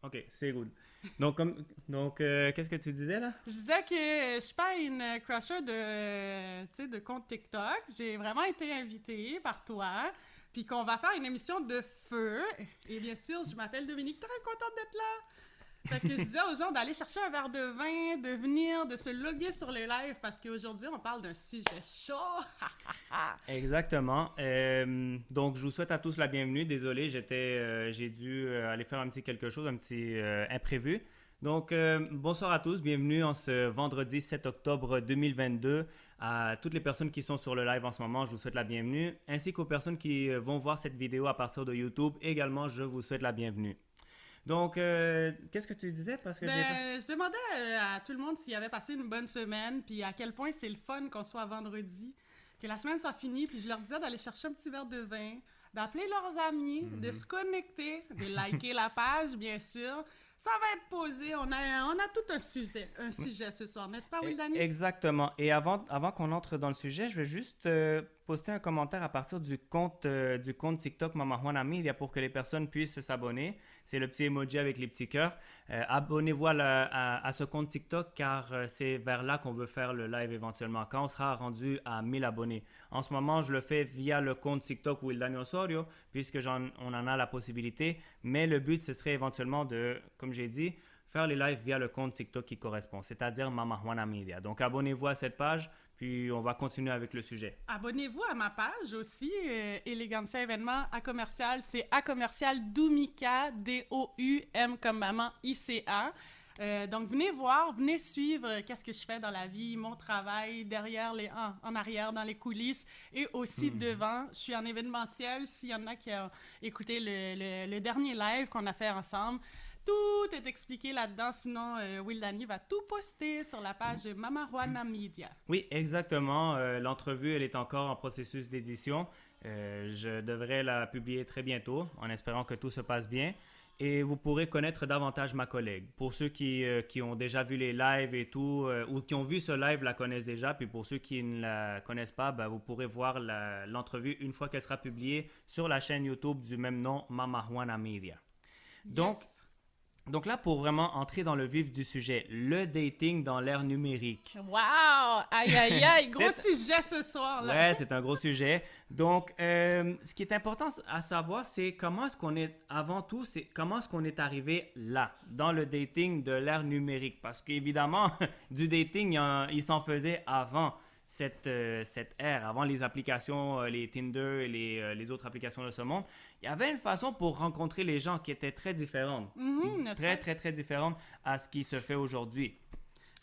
OK, c'est good. Qu'est-ce que tu disais là? Je disais que je suis pas une crusher de compte TikTok. J'ai vraiment été invitée par toi. Puis qu'on va faire une émission de feu. Et bien sûr, je m'appelle Dominique, très contente d'être là. Fait que je disais aux gens d'aller chercher un verre de vin, de venir, de se loguer sur les lives parce qu'aujourd'hui, on parle d'un sujet chaud. Exactement. Donc, je vous souhaite à tous la bienvenue. Désolé, j'ai dû aller faire un petit quelque chose, un petit imprévu. Donc, bonsoir à tous. Bienvenue en ce vendredi 7 octobre 2022. À toutes les personnes qui sont sur le live en ce moment, je vous souhaite la bienvenue. Ainsi qu'aux personnes qui vont voir cette vidéo à partir de YouTube, également, je vous souhaite la bienvenue. Donc, qu'est-ce que tu disais? Parce que j'ai pas... Je demandais à tout le monde s'il avait passé une bonne semaine, puis à quel point c'est le fun qu'on soit vendredi, que la semaine soit finie, puis je leur disais d'aller chercher un petit verre de vin, d'appeler leurs amis, de se connecter, de liker la page, bien sûr. Ça va être posé. On a tout un sujet ce soir, n'est-ce pas, Wildani? Exactement. Et avant qu'on entre dans le sujet, je vais juste poster un commentaire à partir du compte TikTok Mama Juana Media pour que les personnes puissent s'abonner. C'est le petit emoji avec les petits cœurs. Abonnez-vous à ce compte TikTok car c'est vers là qu'on veut faire le live éventuellement, quand on sera rendu à 1000 abonnés. En ce moment, je le fais via le compte TikTok Wildani Osorio puisque on en a la possibilité. Mais le but, ce serait éventuellement de, comme j'ai dit, faire les lives via le compte TikTok qui correspond, c'est-à-dire Mama Juana Media. Donc, abonnez-vous à cette page, puis on va continuer avec le sujet. Abonnez-vous à ma page aussi, Elegancia Événements à commercial. C'est à commercial Doumika, D-O-U-M comme maman, I-C-A. Donc, venez voir, venez suivre qu'est-ce que je fais dans la vie, mon travail, en arrière, dans les coulisses et aussi devant. Je suis en événementiel. S'il y en a qui ont écouté le dernier live qu'on a fait ensemble, tout est expliqué là-dedans. Sinon, Wildani va tout poster sur la page Mama Juana Media. Oui, exactement. L'entrevue, elle est encore en processus d'édition. Je devrais la publier très bientôt, en espérant que tout se passe bien. Et vous pourrez connaître davantage ma collègue. Pour ceux qui ont déjà vu les lives et tout, ou qui ont vu ce live, la connaissent déjà. Puis pour ceux qui ne la connaissent pas, ben, vous pourrez voir l'entrevue une fois qu'elle sera publiée sur la chaîne YouTube du même nom, Mama Juana Media. Donc, Yes. donc là, pour vraiment entrer dans le vif du sujet, le dating dans l'ère numérique. Wow! Aïe, aïe, aïe! Gros C'est- sujet ce soir, là! Ouais, c'est un gros sujet. Donc, ce qui est important à savoir, c'est comment est-ce qu'on est, avant tout, c'est comment est-ce qu'on est arrivé là, dans le dating de l'ère numérique. Parce qu'évidemment, du dating, il s'en faisait avant cette ère, avant les applications, les Tinder et les autres applications de ce monde. Il y avait une façon pour rencontrer les gens qui était très différente. N'est-ce Très, pas? très, très différente à ce qui se fait aujourd'hui.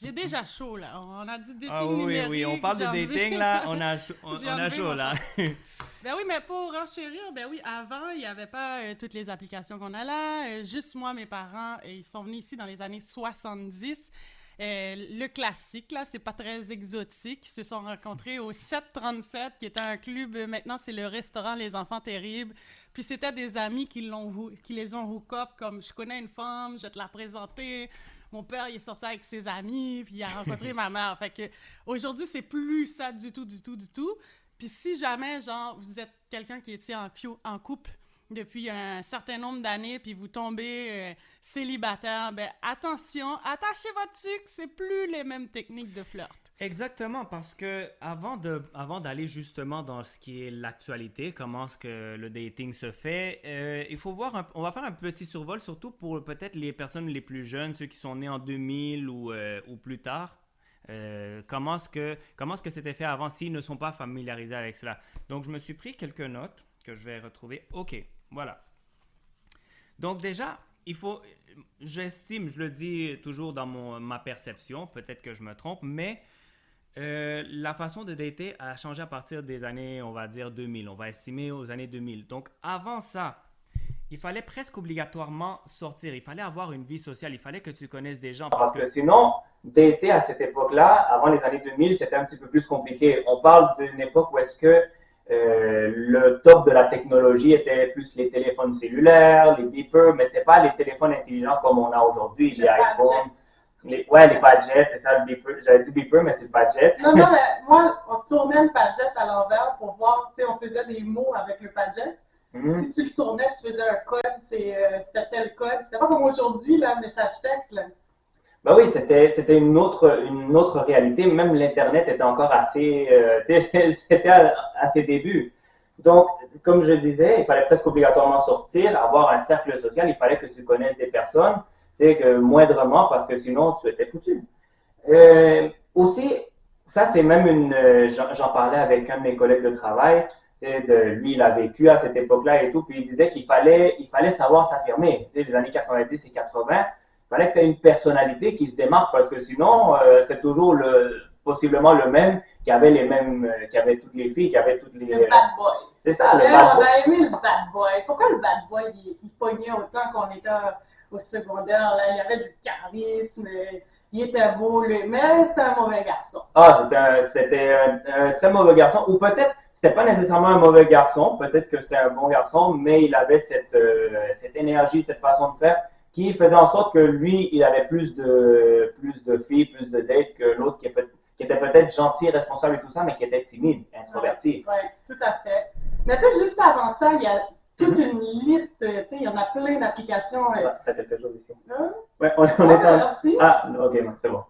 J'ai déjà chaud, là. On a dit dating Ah oui, numérique. oui, on parle de j'ai enlevé- dating, là, on a chaud, J'ai on a enlevé chaud, mon là. chandail. Ben oui, mais pour renchérir, ben oui, avant, il n'y avait pas toutes les applications qu'on a là. Juste moi, mes parents, ils sont venus ici dans les années 70. Le classique, là, c'est pas très exotique. Ils se sont rencontrés au 737, qui était un club. Maintenant, c'est le restaurant Les Enfants Terribles. Puis c'était des amis qui les ont hook up, comme je connais une femme, je vais te la présenter. Mon père, il est sorti avec ses amis, puis il a rencontré ma mère. Fait que aujourd'hui, c'est plus ça du tout, du tout, du tout. Puis si jamais, genre, vous êtes quelqu'un qui est en couple depuis un certain nombre d'années, puis vous tombez célibataire, ben attention, attachez votre sucre, c'est plus les mêmes techniques de flirt. Exactement, parce que avant d'aller justement dans ce qui est l'actualité, comment est-ce que le dating se fait, il faut voir, on va faire un petit survol, surtout pour peut-être les personnes les plus jeunes, ceux qui sont nés en 2000 ou plus tard. Comment est-ce que c'était fait avant s'ils ne sont pas familiarisés avec cela. Donc, je me suis pris quelques notes que je vais retrouver. OK, voilà. Donc déjà, j'estime, je le dis toujours dans ma perception, peut-être que je me trompe, mais la façon de dater a changé à partir des années, on va dire 2000. On va estimer aux années 2000. Donc avant ça, il fallait presque obligatoirement sortir. Il fallait avoir une vie sociale. Il fallait que tu connaisses des gens. Parce que sinon, dater à cette époque-là, avant les années 2000, c'était un petit peu plus compliqué. On parle d'une époque où est-ce que le top de la technologie était plus les téléphones cellulaires, les beepers, mais c'était pas les téléphones intelligents comme on a aujourd'hui, les iPhones. Ouais, les Padgets, c'est ça, le beeper. J'avais dit beeper, mais c'est le Padget. Non, mais moi, on tournait le Padget à l'envers pour voir, tu sais, on faisait des mots avec le Padget. Si tu le tournais, tu faisais un code, c'était tel code. C'était pas comme aujourd'hui, là, message texte. Là. Ben oui, c'était une autre réalité. Même l'Internet était encore assez, c'était à ses débuts. Donc, comme je disais, il fallait presque obligatoirement sortir, avoir un cercle social. Il fallait que tu connaisses des personnes, tu sais, que moindrement, parce que sinon, tu étais foutu. Aussi, ça, c'est même j'en parlais avec un de mes collègues de travail. Lui, il a vécu à cette époque-là et tout, puis il disait il fallait savoir s'affirmer. Tu sais, les années 90 et 80, il fallait que tu aies une personnalité qui se démarque parce que sinon, c'est toujours possiblement le même qui avait toutes les filles, qui avait toutes les. Le bad boy. C'est ça, le bad On boy. a aimé le bad boy. Pourquoi le bad boy, il pognait autant qu'on était au secondaire? Là? Il avait du charisme, il était beau, mais c'était un mauvais garçon. Ah, c'était un très mauvais garçon, ou peut-être c'était pas nécessairement un mauvais garçon, peut-être que c'était un bon garçon, mais il avait cette énergie, cette façon de faire qui faisait en sorte que lui, il avait plus de filles, plus de dates que l'autre qui était peut-être gentil, responsable et tout ça, mais qui était timide, introverti. Oui, tout à fait. Mais tu sais, juste avant ça, il y a toute une liste, tu sais, il y en a plein d'applications. T'as quelque chose ici? Hein? Ouais, on est en... Merci. Ah, ok, c'est bon.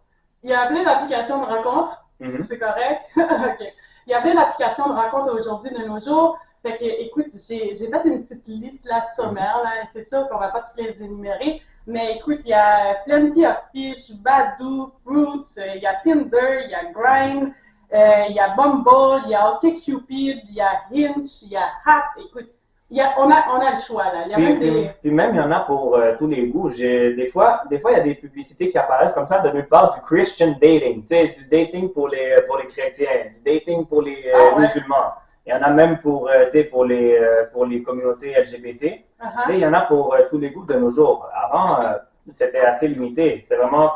Il y a plein d'applications de rencontres. C'est correct? OK. Il y a plein d'applications de rencontres aujourd'hui de nos jours. Fait que, écoute, j'ai fait une petite liste là, sommaire. Là. C'est sûr qu'on va pas toutes les énumérer. Mais écoute, il y a Plenty of Fish, Badoo, Fruits, il y a Tinder, il y a Grindr, il y a Bumble, il y a OkCupid, il y a Hinge, il y a Hack. Écoute, on a le choix là. Il y a même des... Puis même, il y en a pour tous les goûts. Des fois, il y a des publicités qui apparaissent comme ça de nulle part du Christian dating, tu sais, du dating pour les chrétiens, du dating pour les musulmans. Il y en a même pour, pour les communautés LGBT. Tu sais, il y en a pour tous les goûts de nos jours. Avant, c'était assez limité. C'est vraiment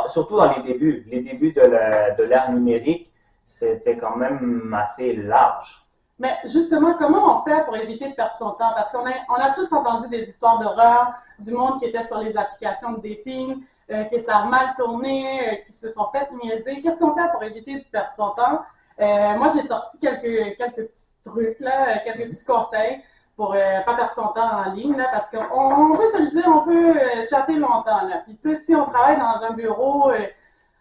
surtout dans les débuts de l'ère numérique, c'était quand même assez large. Mais justement, comment on fait pour éviter de perdre son temps? Parce qu'on a tous entendu des histoires d'horreur du monde qui était sur les applications de dating, que ça a mal tourné, qui se sont fait niaiser. Qu'est-ce qu'on fait pour éviter de perdre son temps? Moi, j'ai sorti quelques petits trucs, là, quelques petits conseils pour pas perdre son temps en ligne, là, parce qu'on peut se le dire, on peut chatter longtemps. Là. Puis, tu sais, si on travaille dans un bureau...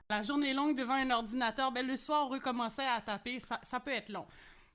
la journée longue devant un ordinateur, ben, le soir, on recommençait à taper, ça peut être long.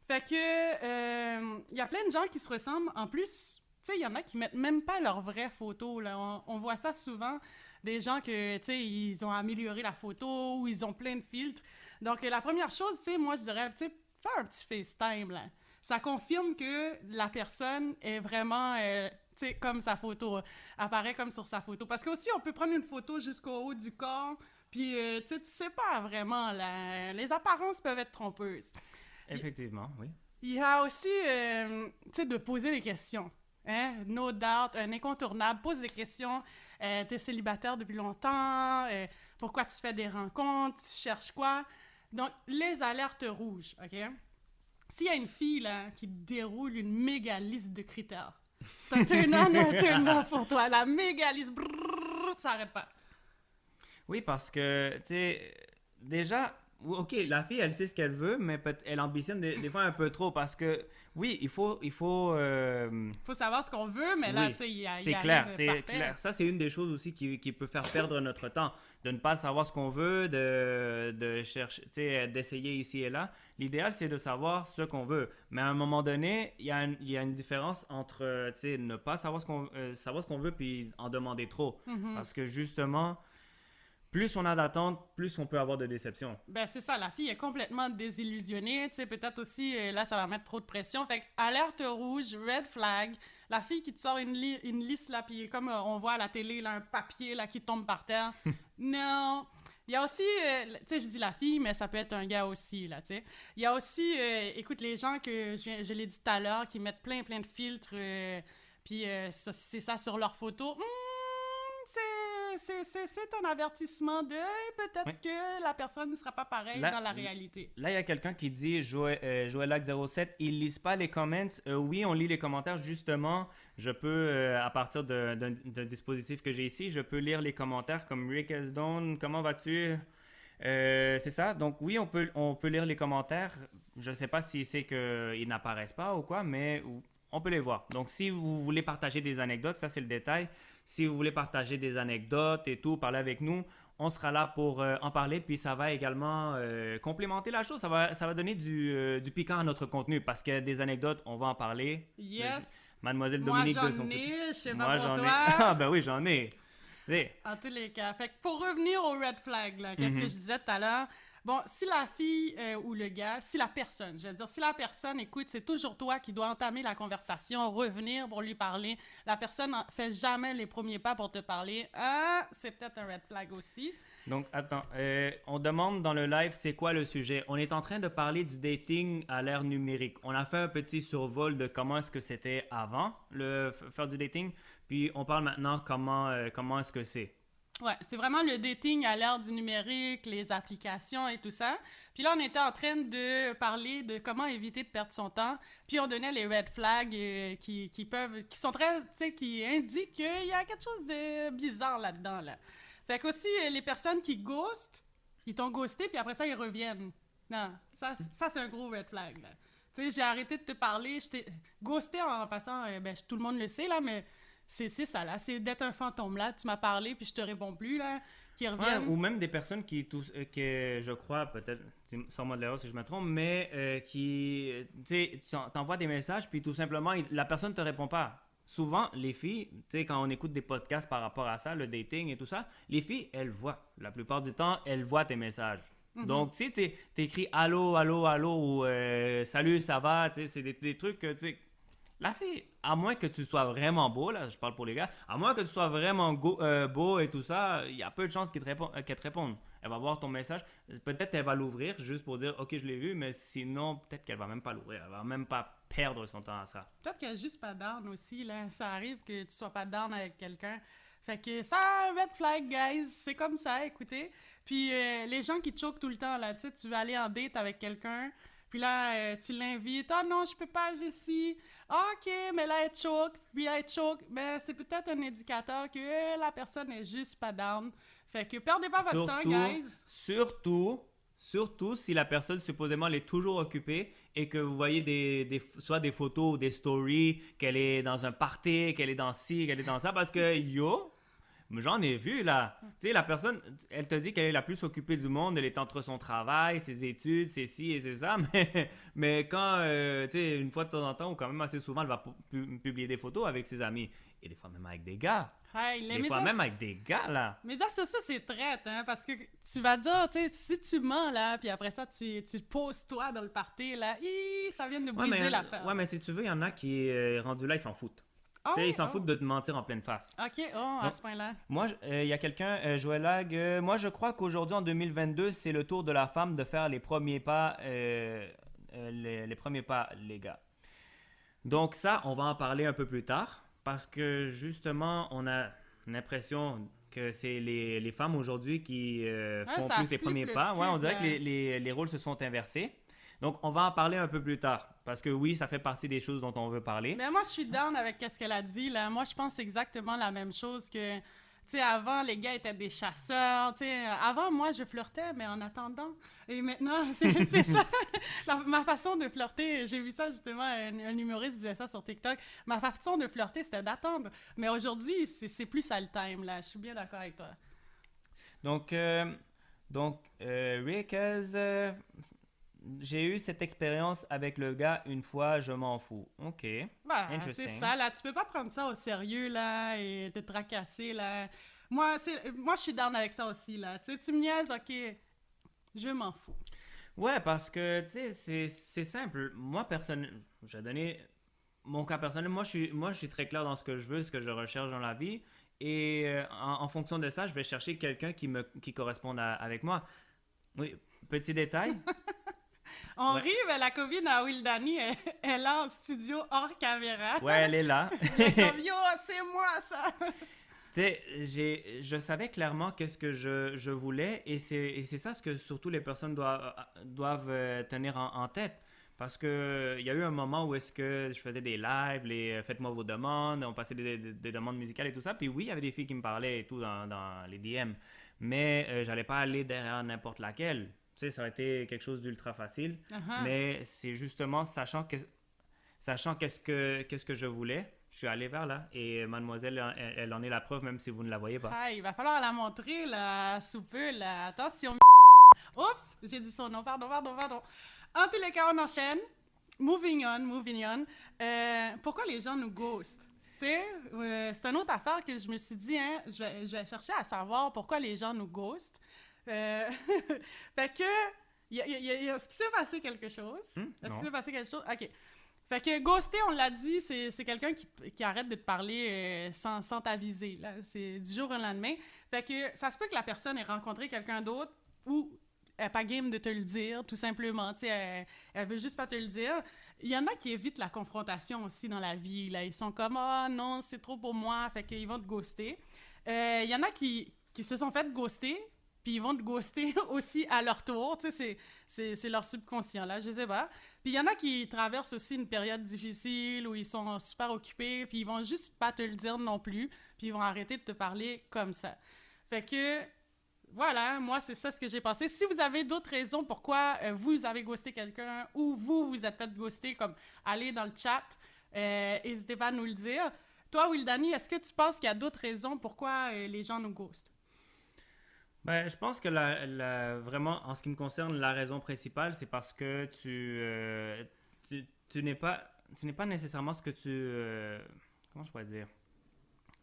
Fait que, y a plein de gens qui se ressemblent. En plus, tu sais, il y en a qui mettent même pas leurs vraies photos, là. On voit ça souvent, des gens que, tu sais, ils ont amélioré la photo ou ils ont plein de filtres. Donc, la première chose, tu sais, moi, je dirais, tu sais, faire un petit FaceTime, là. Ça confirme que la personne est vraiment, tu sais, comme sa photo, apparaît comme sur sa photo. Parce qu'aussi, on peut prendre une photo jusqu'au haut du corps, puis, tu sais pas vraiment, là. Les apparences peuvent être trompeuses. Effectivement, oui. Il y a aussi, tu sais, de poser des questions. Hein? No doubt, un incontournable. Pose des questions. T'es célibataire depuis longtemps. Pourquoi tu fais des rencontres? Tu cherches quoi? Donc, les alertes rouges, OK? S'il y a une fille, là, qui déroule une méga liste de critères, c'est un turn-on ou un turn-off pour toi. La méga liste, brrr, ça n'arrête pas. Oui, parce que, tu sais, déjà... OK, la fille, elle sait ce qu'elle veut, mais elle ambitionne des fois un peu trop parce que, oui, il faut savoir ce qu'on veut, mais là, tu sais, il y a c'est clair, c'est clair. Ça, c'est une des choses aussi qui peut faire perdre notre temps, de ne pas savoir ce qu'on veut, de chercher, tu sais, d'essayer ici et là. L'idéal, c'est de savoir ce qu'on veut. Mais à un moment donné, il y a une différence entre, tu sais, ne pas savoir savoir ce qu'on veut puis en demander trop. Mm-hmm. Parce que justement... Plus on a d'attente, plus on peut avoir de déception. Ben c'est ça, la fille est complètement désillusionnée, tu sais, peut-être aussi, là, ça va mettre trop de pression. Fait que, alerte rouge, red flag, la fille qui te sort une liste, là, puis comme on voit à la télé, là, un papier, là, qui tombe par terre. Non. Il y a aussi, tu sais, je dis la fille, mais ça peut être un gars aussi, là, tu sais. Il y a aussi, écoute, les gens que je l'ai dit tout à l'heure, qui mettent plein de filtres, puis c'est ça sur leurs photos. C'est un avertissement de peut-être que la personne ne sera pas pareille dans la réalité. Là, il y a quelqu'un qui dit, Joëlac07, ils lisent pas les comments. Oui, on lit les commentaires. Justement, je peux, à partir d'un dispositif que j'ai ici, je peux lire les commentaires comme Rick Esdone, comment vas-tu? C'est ça. Donc oui, on peut lire les commentaires. Je ne sais pas si c'est qu'ils n'apparaissent pas ou quoi, mais on peut les voir. Donc, si vous voulez partager des anecdotes, ça c'est le détail. Si vous voulez partager des anecdotes et tout, parler avec nous, on sera là pour en parler. Puis ça va également complémenter la chose. Ça va donner du piquant à notre contenu parce que des anecdotes, on va en parler. Yes. Mademoiselle Moi, Dominique de son j'en côté. ai, je sais Moi, pas pour j'en ai. toi. Ah, ben oui, j'en ai. En tous les cas. Fait que pour revenir au red flag, là, qu'est-ce que je disais tout à l'heure? Bon, si la fille ou le gars, si la personne, je veux dire, si la personne, écoute, c'est toujours toi qui dois entamer la conversation, revenir pour lui parler. La personne ne fait jamais les premiers pas pour te parler. Ah, c'est peut-être un red flag aussi. Donc, attends, on demande dans le live, c'est quoi le sujet? On est en train de parler du dating à l'ère numérique. On a fait un petit survol de comment est-ce que c'était avant, faire du dating, puis on parle maintenant comment est-ce que c'est. Ouais, c'est vraiment le dating à l'ère du numérique, les applications et tout ça. Puis là, on était en train de parler de comment éviter de perdre son temps. Puis on donnait les red flags qui sont très, tu sais, qui indiquent qu'il y a quelque chose de bizarre là-dedans, là. Fait qu'aussi, les personnes qui ghostent, ils t'ont ghosté, puis après ça, ils reviennent. Non, ça c'est un gros red flag, là. Tu sais, j'ai arrêté de te parler, je t'ai ghosté en passant, tout le monde le sait, là, mais c'est ça, là. C'est d'être un fantôme, là. Tu m'as parlé, puis je te réponds plus, là, qui reviennent. Ouais, ou même des personnes que je crois, peut-être, sans moi de l'erreur si je me trompe, mais qui, tu sais, t'envoies des messages, puis tout simplement, la personne ne te répond pas. Souvent, les filles, tu sais, quand on écoute des podcasts par rapport à ça, le dating et tout ça, les filles, elles voient. La plupart du temps, elles voient tes messages. Donc, si t'écris allô, allô, allô, ou salut, ça va, tu sais, c'est des trucs que, tu sais, la fille, à moins que tu sois vraiment beau, là, je parle pour les gars, à moins que tu sois vraiment beau et tout ça, il y a peu de chances qu'elle te réponde. Elle va voir ton message, peut-être elle va l'ouvrir juste pour dire « Ok, je l'ai vu », mais sinon, peut-être qu'elle va même pas l'ouvrir, elle va même pas perdre son temps à ça. Peut-être qu'elle est juste pas down aussi, là. Ça arrive que tu sois pas down avec quelqu'un. Fait que ça, red flag, guys. C'est comme ça, écoutez. Puis les gens qui te choquent tout le temps, là, tu sais, tu veux aller en date avec quelqu'un, puis là, tu l'invites. « Ah non, je peux pas, Jessie. »« Ah, ok, mais là, elle te choque. » Puis elle te choque. Ben, c'est peut-être un indicateur que la personne est juste pas down. Fait que perdez pas votre temps, guys. Surtout si la personne supposément elle est toujours occupée et que vous voyez soit des photos ou des stories, qu'elle est dans un party, qu'elle est dans ci, qu'elle est dans ça, parce que j'en ai vu là. Tu sais, la personne, elle te dit qu'elle est la plus occupée du monde, elle est entre son travail, ses études, c'est ci et c'est ça, mais quand, tu sais, une fois de temps en temps, ou quand même assez souvent, elle va publier des photos avec ses amis, et des fois même avec des gars. Hey, Des fois même avec des gars, là. Les médias sociaux, c'est traite, hein, parce que tu vas dire, tu sais, si tu mens, là, puis après ça, tu poses toi dans le party, là, ça vient de briser l'affaire. Ouais, mais si tu veux, il y en a qui, rendus là, ils s'en foutent. Oh, tu sais, ils s'en foutent de te mentir en pleine face. OK, à ce point-là. Moi, il y a quelqu'un, Joël Lag, moi, je crois qu'aujourd'hui, en 2022, c'est le tour de la femme de faire les premiers pas, les premiers pas, les gars. Donc ça, on va en parler un peu plus tard. Parce que justement, on a l'impression que c'est les femmes aujourd'hui qui font plus les premiers pas. Ouais, on dirait que les rôles se sont inversés. Donc, on va en parler un peu plus tard. Parce que oui, ça fait partie des choses dont on veut parler. Mais moi, je suis down avec ce qu'elle a dit, là. Moi, je pense exactement la même chose que... Tu sais, avant, les gars étaient des chasseurs. Tu sais, avant, moi, je flirtais, mais en attendant. Et maintenant, c'est ça. Ma façon de flirter, j'ai vu ça justement, un humoriste disait ça sur TikTok. Ma façon de flirter, c'était d'attendre. Mais aujourd'hui, c'est plus ça le time, là. Je suis bien d'accord avec toi. Donc, Rickaz, j'ai eu cette expérience avec le gars une fois, je m'en fous. OK. C'est ça, là. Tu peux pas prendre ça au sérieux, là, et te tracasser, là. Moi, je suis down avec ça aussi, là. Tu sais, tu me niaises, OK, je m'en fous. Ouais, parce que, tu sais, c'est simple. Moi, je vais donner mon cas personnel. Moi, je suis très clair dans ce que je veux, ce que je recherche dans la vie. Et en fonction de ça, je vais chercher quelqu'un qui corresponde avec moi. Oui, petit détail. On rit, mais la copine à Will Danny, elle est là en studio hors caméra. Ouais, elle est là. Comme, yo, c'est moi, ça! Tu sais, je savais clairement qu'est-ce que je voulais et c'est ça ce que surtout les personnes doivent tenir en tête. Parce qu'il y a eu un moment où est-ce que je faisais des lives, faites-moi vos demandes, on passait des demandes musicales et tout ça. Puis oui, il y avait des filles qui me parlaient et tout dans les DM. Mais j'allais pas aller derrière n'importe laquelle. Tu sais, ça aurait été quelque chose d'ultra facile. Uh-huh. Mais c'est justement sachant que sachant qu'est-ce que je voulais, je suis allé vers là. Et mademoiselle, elle en est la preuve, même si vous ne la voyez pas. Ah, il va falloir la montrer, là, sous peu, là. Attention. Oups, j'ai dit son nom, pardon. En tous les cas, on enchaîne. Moving on. Pourquoi les gens nous ghostent? Tu sais, c'est une autre affaire que je me suis dit, hein, je vais chercher à savoir pourquoi les gens nous ghostent. Fait que, est-ce qu'il s'est passé quelque chose? Est-ce qu'il s'est passé quelque chose? OK. Fait que ghoster, on l'a dit, c'est quelqu'un qui arrête de te parler sans t'aviser. Là. C'est du jour au lendemain. Fait que ça se peut que la personne ait rencontré quelqu'un d'autre ou elle n'est pas game de te le dire, tout simplement. Tu sais, elle veut juste pas te le dire. Il y en a qui évitent la confrontation aussi dans la vie. Là. Ils sont comme « Ah non, c'est trop pour moi », fait qu'ils vont te ghoster. Il y en a qui se sont fait ghoster, puis ils vont te ghoster aussi à leur tour. Tu sais, c'est leur subconscient, là, je sais pas. Puis il y en a qui traversent aussi une période difficile où ils sont super occupés, puis ils vont juste pas te le dire non plus, puis ils vont arrêter de te parler comme ça. Fait que, voilà, moi, c'est ça ce que j'ai pensé. Si vous avez d'autres raisons pourquoi vous avez ghosté quelqu'un ou vous êtes fait ghoster, comme allez dans le chat, n'hésitez pas à nous le dire. Toi, Wildani, est-ce que tu penses qu'il y a d'autres raisons pourquoi les gens nous ghostent? Ben, je pense que vraiment, en ce qui me concerne, la raison principale, c'est parce que tu n'es pas nécessairement ce que comment je pourrais dire?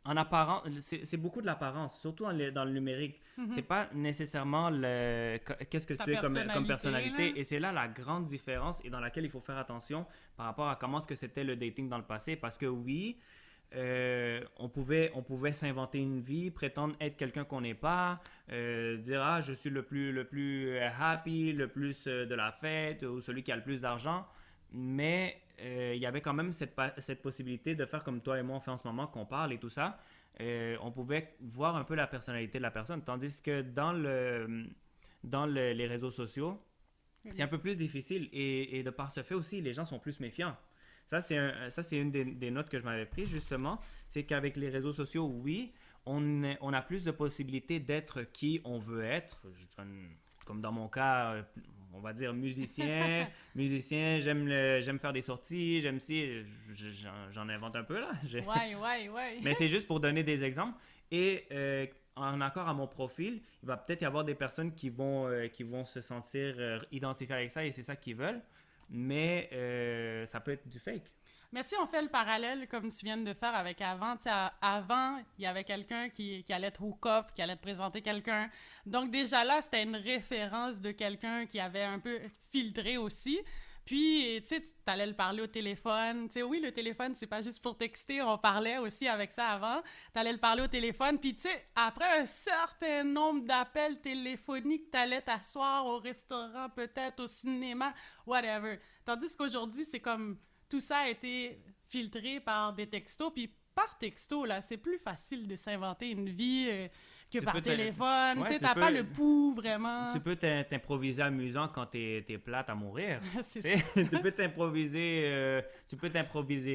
En apparence, c'est beaucoup de l'apparence, surtout dans le numérique. C'est pas nécessairement qu'est-ce que tu es comme personnalité. Là. Et c'est là la grande différence et dans laquelle il faut faire attention par rapport à comment est-ce que c'était le dating dans le passé. Parce que oui, on pouvait s'inventer une vie, prétendre être quelqu'un qu'on n'est pas, dire « Ah, je suis le plus happy, le plus de la fête ou celui qui a le plus d'argent. » Mais il y avait quand même cette possibilité de faire comme toi et moi on fait en ce moment, qu'on parle et tout ça. On pouvait voir un peu la personnalité de la personne. Tandis que dans les réseaux sociaux, c'est un peu plus difficile. Et de par ce fait aussi, les gens sont plus méfiants. Ça, c'est une des notes que je m'avais prises, justement. C'est qu'avec les réseaux sociaux, oui, on a plus de possibilités d'être qui on veut être. Comme dans mon cas, on va dire musicien, j'aime faire des sorties, j'aime si, j'en invente un peu là. Ouais. Mais c'est juste pour donner des exemples. Et en accord à mon profil, il va peut-être y avoir des personnes qui vont se sentir identifiées avec ça et c'est ça qu'ils veulent. Mais ça peut être du fake. Mais si on fait le parallèle, comme tu viens de faire avec avant, tu sais, avant, il y avait quelqu'un qui allait te hook up, qui allait te présenter quelqu'un. Donc déjà là, c'était une référence de quelqu'un qui avait un peu filtré aussi. Puis, tu sais, tu allais le parler au téléphone. Tu sais, oui, le téléphone, c'est pas juste pour texter. On parlait aussi avec ça avant. Tu allais le parler au téléphone. Puis, tu sais, après un certain nombre d'appels téléphoniques, tu allais t'asseoir au restaurant, peut-être au cinéma, whatever. Tandis qu'aujourd'hui, c'est comme tout ça a été filtré par des textos. Puis, par texto, là, c'est plus facile de s'inventer une vie que par téléphone. Ouais, tu sais, t'as pas le pouls, vraiment. Tu peux t'improviser amusant quand t'es plate à mourir. C'est ça. Tu peux t'improviser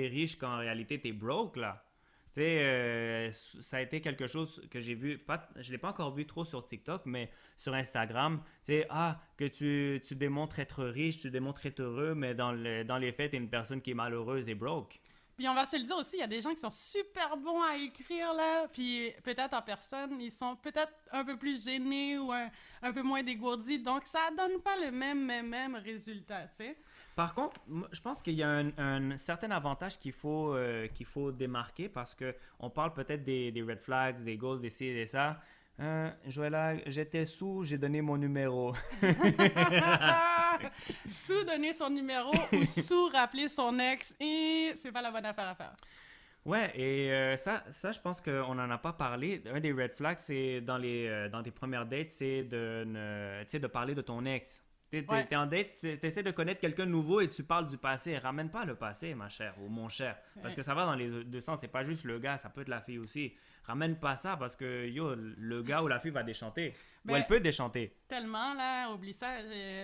riche quand en réalité t'es broke, là. Tu sais, ça a été quelque chose que j'ai vu, je l'ai pas encore vu trop sur TikTok, mais sur Instagram, tu sais, que tu démontres être riche, tu démontres être heureux, mais dans les faits, t'es une personne qui est malheureuse et broke. Puis on va se le dire aussi, il y a des gens qui sont super bons à écrire, là, puis peut-être en personne, ils sont peut-être un peu plus gênés ou un peu moins dégourdis, donc ça donne pas le même résultat, tu sais. Par contre, je pense qu'il y a un certain avantage qu'il faut démarquer parce qu'on parle peut-être des red flags, des ghosts, des ci et des ça. Joëlla, j'étais sous, j'ai donné mon numéro. Sous donner son numéro ou sous rappeler son ex, et c'est pas la bonne affaire à faire. Ouais, et ça, je pense qu'on n'en a pas parlé. Un des red flags, c'est dans tes premières dates, c'est de parler de ton ex. T'es en date, t'essaies de connaître quelqu'un de nouveau et tu parles du passé. Ramène pas le passé, ma chère, ou mon cher. Parce que ça va dans les deux sens. C'est pas juste le gars, ça peut être la fille aussi. Ramène pas ça parce que, le gars ou la fille va déchanter. Ou elle peut déchanter. Tellement, là, oublie ça.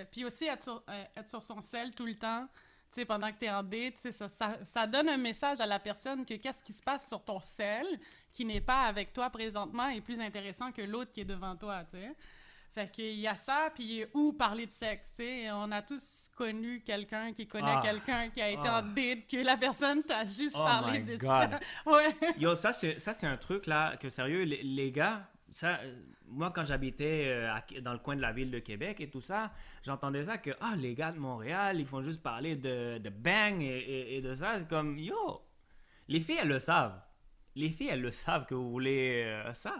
Puis aussi, être sur son sel tout le temps, tu sais, pendant que t'es en date, ça donne un message à la personne que qu'est-ce qui se passe sur ton sel, qui n'est pas avec toi présentement, est plus intéressant que l'autre qui est devant toi, tu sais. Fait qu'il y a ça, puis ou parler de sexe, tu sais. On a tous connu quelqu'un qui connaît quelqu'un qui a été en date, que la personne t'a juste parlé de ça. Ouais. Yo, ça, c'est un truc, là, que sérieux, les gars, ça, moi, quand j'habitais dans le coin de la ville de Québec et tout ça, j'entendais ça que, les gars de Montréal, ils font juste parler de bang et de ça. C'est comme, yo, les filles, elles le savent. Les filles, elles le savent que vous voulez ça.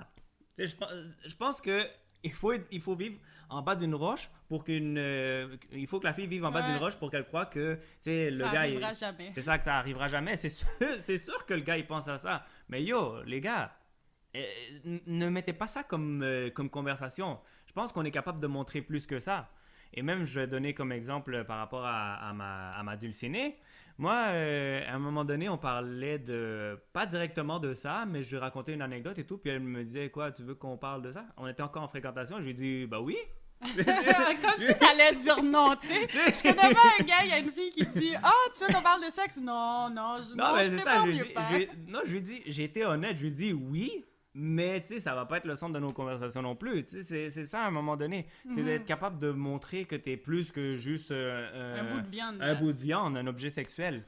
Tu sais, je pense que il faut vivre en bas d'une roche pour il faut que la fille vive en bas d'une roche pour qu'elle croie que, tu sais, le ça gars... arrivera jamais. C'est ça, que ça arrivera jamais. C'est sûr que le gars, il pense à ça. Mais yo, les gars, ne mettez pas ça comme conversation. Je pense qu'on est capable de montrer plus que ça. Et même, je vais donner comme exemple par rapport à ma dulcinée. Moi, à un moment donné, on parlait pas directement de ça, mais je lui racontais une anecdote et tout, puis elle me disait, quoi, tu veux qu'on parle de ça? On était encore en fréquentation, je lui ai dit, bah oui. Comme si t'allais dire non, tu sais. Je connais pas un gars, il y a une fille qui dit tu veux qu'on parle de sexe? Non, mais je c'est te ça, parle mieux pas. je lui ai dit, j'ai été honnête, je lui ai dit oui, mais tu sais, ça va pas être le centre de nos conversations non plus. Tu sais, c'est ça à un moment donné. C'est d'être capable de montrer que t'es plus que juste un bout de viande. Un bout de viande, un objet sexuel.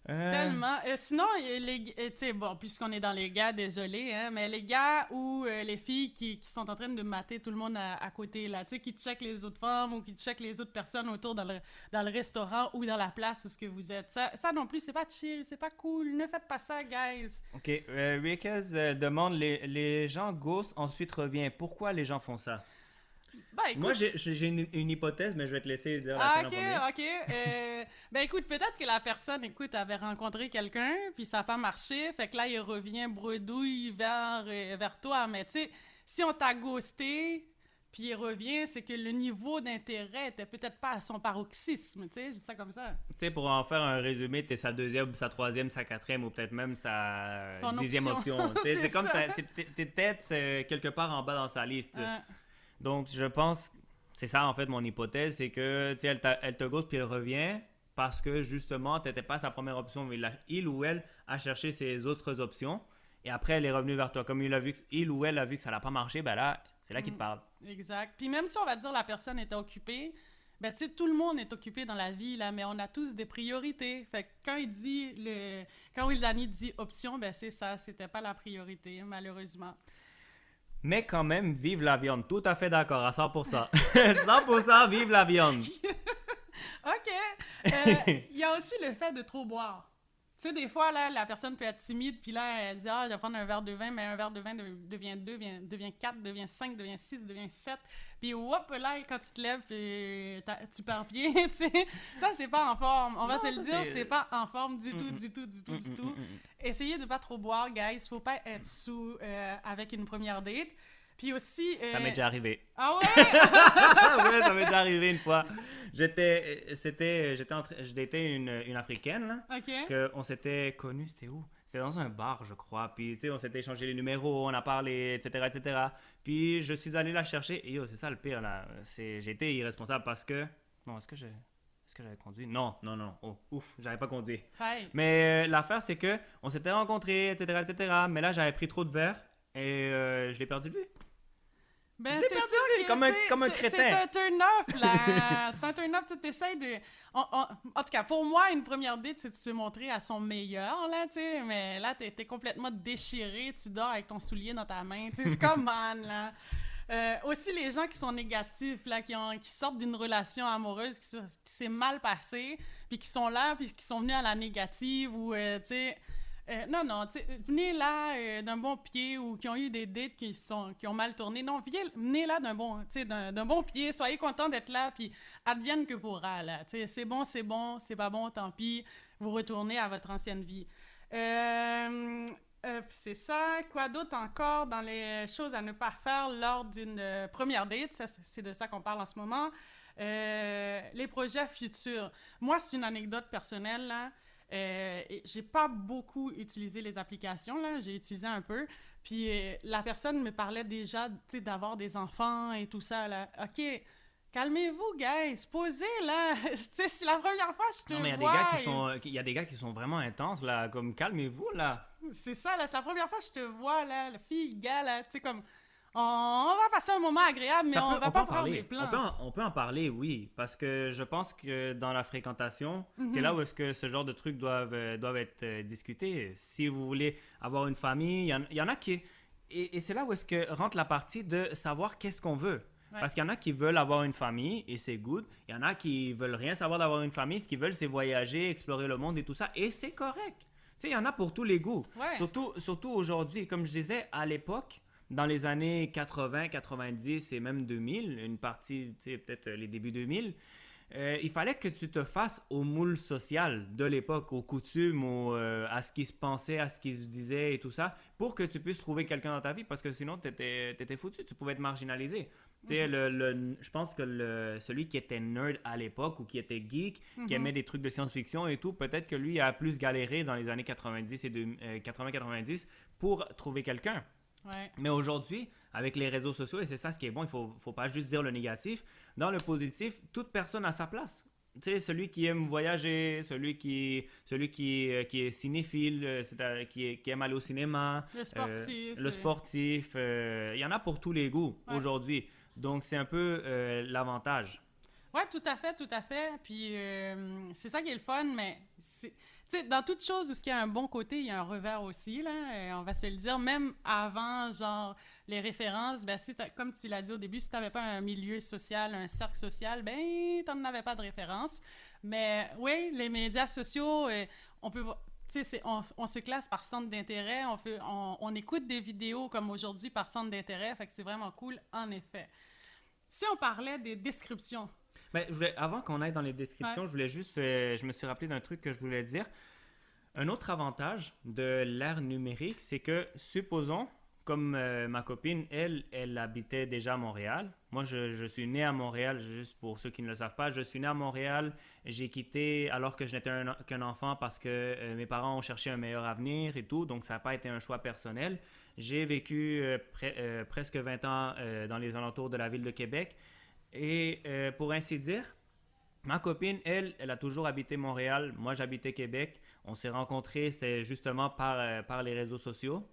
Tellement. Sinon, tu sais, bon, puisqu'on est dans les gars, désolé, hein, mais les gars ou les filles qui sont en train de mater tout le monde à côté, là, tu sais, qui checkent les autres femmes ou qui checkent les autres personnes autour dans le restaurant ou dans la place où ce que vous êtes. Ça non plus, c'est pas chill, c'est pas cool. Ne faites pas ça, guys. OK. Rickez demande, les gens ghostent, ensuite revient. Pourquoi les gens font ça? Ben, écoute, moi, j'ai une hypothèse, mais je vais te laisser dire la tienne en premier. OK. Ben, écoute, peut-être que la personne, avait rencontré quelqu'un, puis ça n'a pas marché, fait que là, il revient bredouille vers toi. Mais tu sais, si on t'a ghosté, puis il revient, c'est que le niveau d'intérêt était peut-être pas à son paroxysme, tu sais, je dis ça comme ça. Tu sais, pour en faire un résumé, t'es sa deuxième, sa troisième, sa quatrième, ou peut-être même sa dixième option. C'est comme, t'es peut-être quelque part en bas dans sa liste. Donc, je pense, c'est ça en fait mon hypothèse, c'est que, tu sais, elle te ghost puis elle revient parce que justement, t'étais pas sa première option, mais il ou elle a cherché ses autres options et après, elle est revenue vers toi. Comme il ou elle a vu que ça n'a pas marché, ben là, c'est là qu'il te parle. Exact. Puis même si on va dire la personne était occupée, ben tu sais, tout le monde est occupé dans la vie, là, mais on a tous des priorités. Fait que quand Wildani dit option, ben c'est ça, c'était pas la priorité, malheureusement. Mais quand même, vive la viande. Tout à fait d'accord, à 100%. 100% vive la viande. OK. Il y a aussi le fait de trop boire. Tu sais, des fois, là, la personne peut être timide, puis là, elle dit « Ah, je vais prendre un verre de vin », mais un verre de vin devient 2, devient 4, devient 5, devient 6, devient 7. Puis hop, là, quand tu te lèves, tu perds pied, tu sais. Ça, c'est pas en forme. On va se le dire, c'est pas en forme du tout, du tout. Essayez de pas trop boire, guys. Faut pas être sous avec une première date. Puis aussi... Ça m'est déjà arrivé. Ah ouais? Ouais, ça m'est déjà arrivé une fois. Je datais une Africaine, là. OK. On s'était connus, c'était où? C'était dans un bar, je crois. Puis, tu sais, on s'était échangé les numéros, on a parlé, etc. Puis, je suis allé la chercher. Et yo, c'est ça le pire, là. J'ai été irresponsable parce que... Bon, est-ce que j'avais conduit? Non. Oh, ouf, j'avais pas conduit. Hey. Mais l'affaire, c'est que on s'était rencontrés, etc. Mais là, j'avais pris trop de verre et je l'ai perdu de vue. Ben, c'est sûr que comme un crétin. C'est un turn-off, là. C'est un turn-off, tu essaies de... En tout cas, pour moi, une première date, c'est de se montrer à son meilleur, là, tu sais. Mais là, t'es complètement déchiré, tu dors avec ton soulier dans ta main, tu sais. C'est comme, man, là. Aussi, les gens qui sont négatifs, là, qui sortent d'une relation amoureuse qui s'est mal passée, puis qui sont là, puis qui sont venus à la négative, ou, tu sais... non, venez là d'un bon pied ou qui ont eu des dates qui ont mal tourné. Non, venez là d'un bon pied. Soyez contents d'être là, puis advienne que pourra, là. C'est bon, c'est pas bon, tant pis. Vous retournez à votre ancienne vie. C'est ça. Quoi d'autre encore dans les choses à ne pas faire lors d'une première date? C'est de ça qu'on parle en ce moment. Les projets futurs. Moi, c'est une anecdote personnelle, là. J'ai pas beaucoup utilisé les applications, là. J'ai utilisé un peu. Puis la personne me parlait déjà, tu sais, d'avoir des enfants et tout ça, là. OK, calmez-vous, guys. Posez, là. Tu sais, c'est la première fois que je te vois. Non, mais il y a des gars qui sont vraiment intenses, là. Comme, calmez-vous, là. C'est ça, là. C'est la première fois que je te vois, là. La fille, le gars, là. Tu sais, comme... On va passer un moment agréable, mais on va pas prendre des plans. On peut en parler, oui, parce que je pense que dans la fréquentation, c'est là où est-ce que ce genre de trucs doivent être discutés. Si vous voulez avoir une famille, il y en a qui... Et c'est là où est-ce que rentre la partie de savoir qu'est-ce qu'on veut. Ouais. Parce qu'il y en a qui veulent avoir une famille et c'est good. Il y en a qui veulent rien savoir d'avoir une famille. Ce qu'ils veulent, c'est voyager, explorer le monde et tout ça. Et c'est correct. Tu sais, il y en a pour tous les goûts. Ouais. Surtout aujourd'hui, comme je disais, à l'époque, dans les années 80, 90 et même 2000, une partie, tu sais, peut-être les débuts 2000, il fallait que tu te fasses au moule social de l'époque, aux coutumes, à ce qui se pensait, à ce qui se disait et tout ça, pour que tu puisses trouver quelqu'un dans ta vie, parce que sinon, tu étais foutu, tu pouvais être marginalisé. Tu sais, je pense que celui qui était nerd à l'époque ou qui était geek, qui aimait des trucs de science-fiction et tout, peut-être que lui a plus galéré dans les années 90 et 80-90 pour trouver quelqu'un. Ouais. Mais aujourd'hui, avec les réseaux sociaux, et c'est ça ce qui est bon, il faut pas juste dire le négatif. Dans le positif, toute personne a sa place. Tu sais, celui qui aime voyager, celui qui est cinéphile, qui aime aller au cinéma. Le sportif. Il y en a pour tous les goûts aujourd'hui. Donc, c'est un peu l'avantage. Oui, tout à fait. Puis, c'est ça qui est le fun, mais tu sais, dans toute chose où il y a un bon côté, il y a un revers aussi, là, on va se le dire. Même avant, genre, les références, ben, comme tu l'as dit au début, si tu n'avais pas un milieu social, un cercle social, ben, tu n'en avais pas de référence. Mais oui, les médias sociaux, on peut... Tu sais, on se classe par centre d'intérêt, on écoute des vidéos comme aujourd'hui par centre d'intérêt, fait que c'est vraiment cool, en effet. Si on parlait des descriptions... Ben, avant qu'on aille dans les descriptions, je voulais juste... je me suis rappelé d'un truc que je voulais dire. Un autre avantage de l'ère numérique, c'est que, supposons, comme ma copine, elle habitait déjà à Montréal. Moi, je suis né à Montréal, juste pour ceux qui ne le savent pas. Je suis né à Montréal. J'ai quitté alors que je n'étais qu'un enfant parce que mes parents ont cherché un meilleur avenir et tout. Donc, ça n'a pas été un choix personnel. J'ai vécu presque 20 ans dans les alentours de la ville de Québec. Et pour ainsi dire, ma copine, elle a toujours habité Montréal. Moi, j'habitais Québec. On s'est rencontrés, c'était justement par les réseaux sociaux.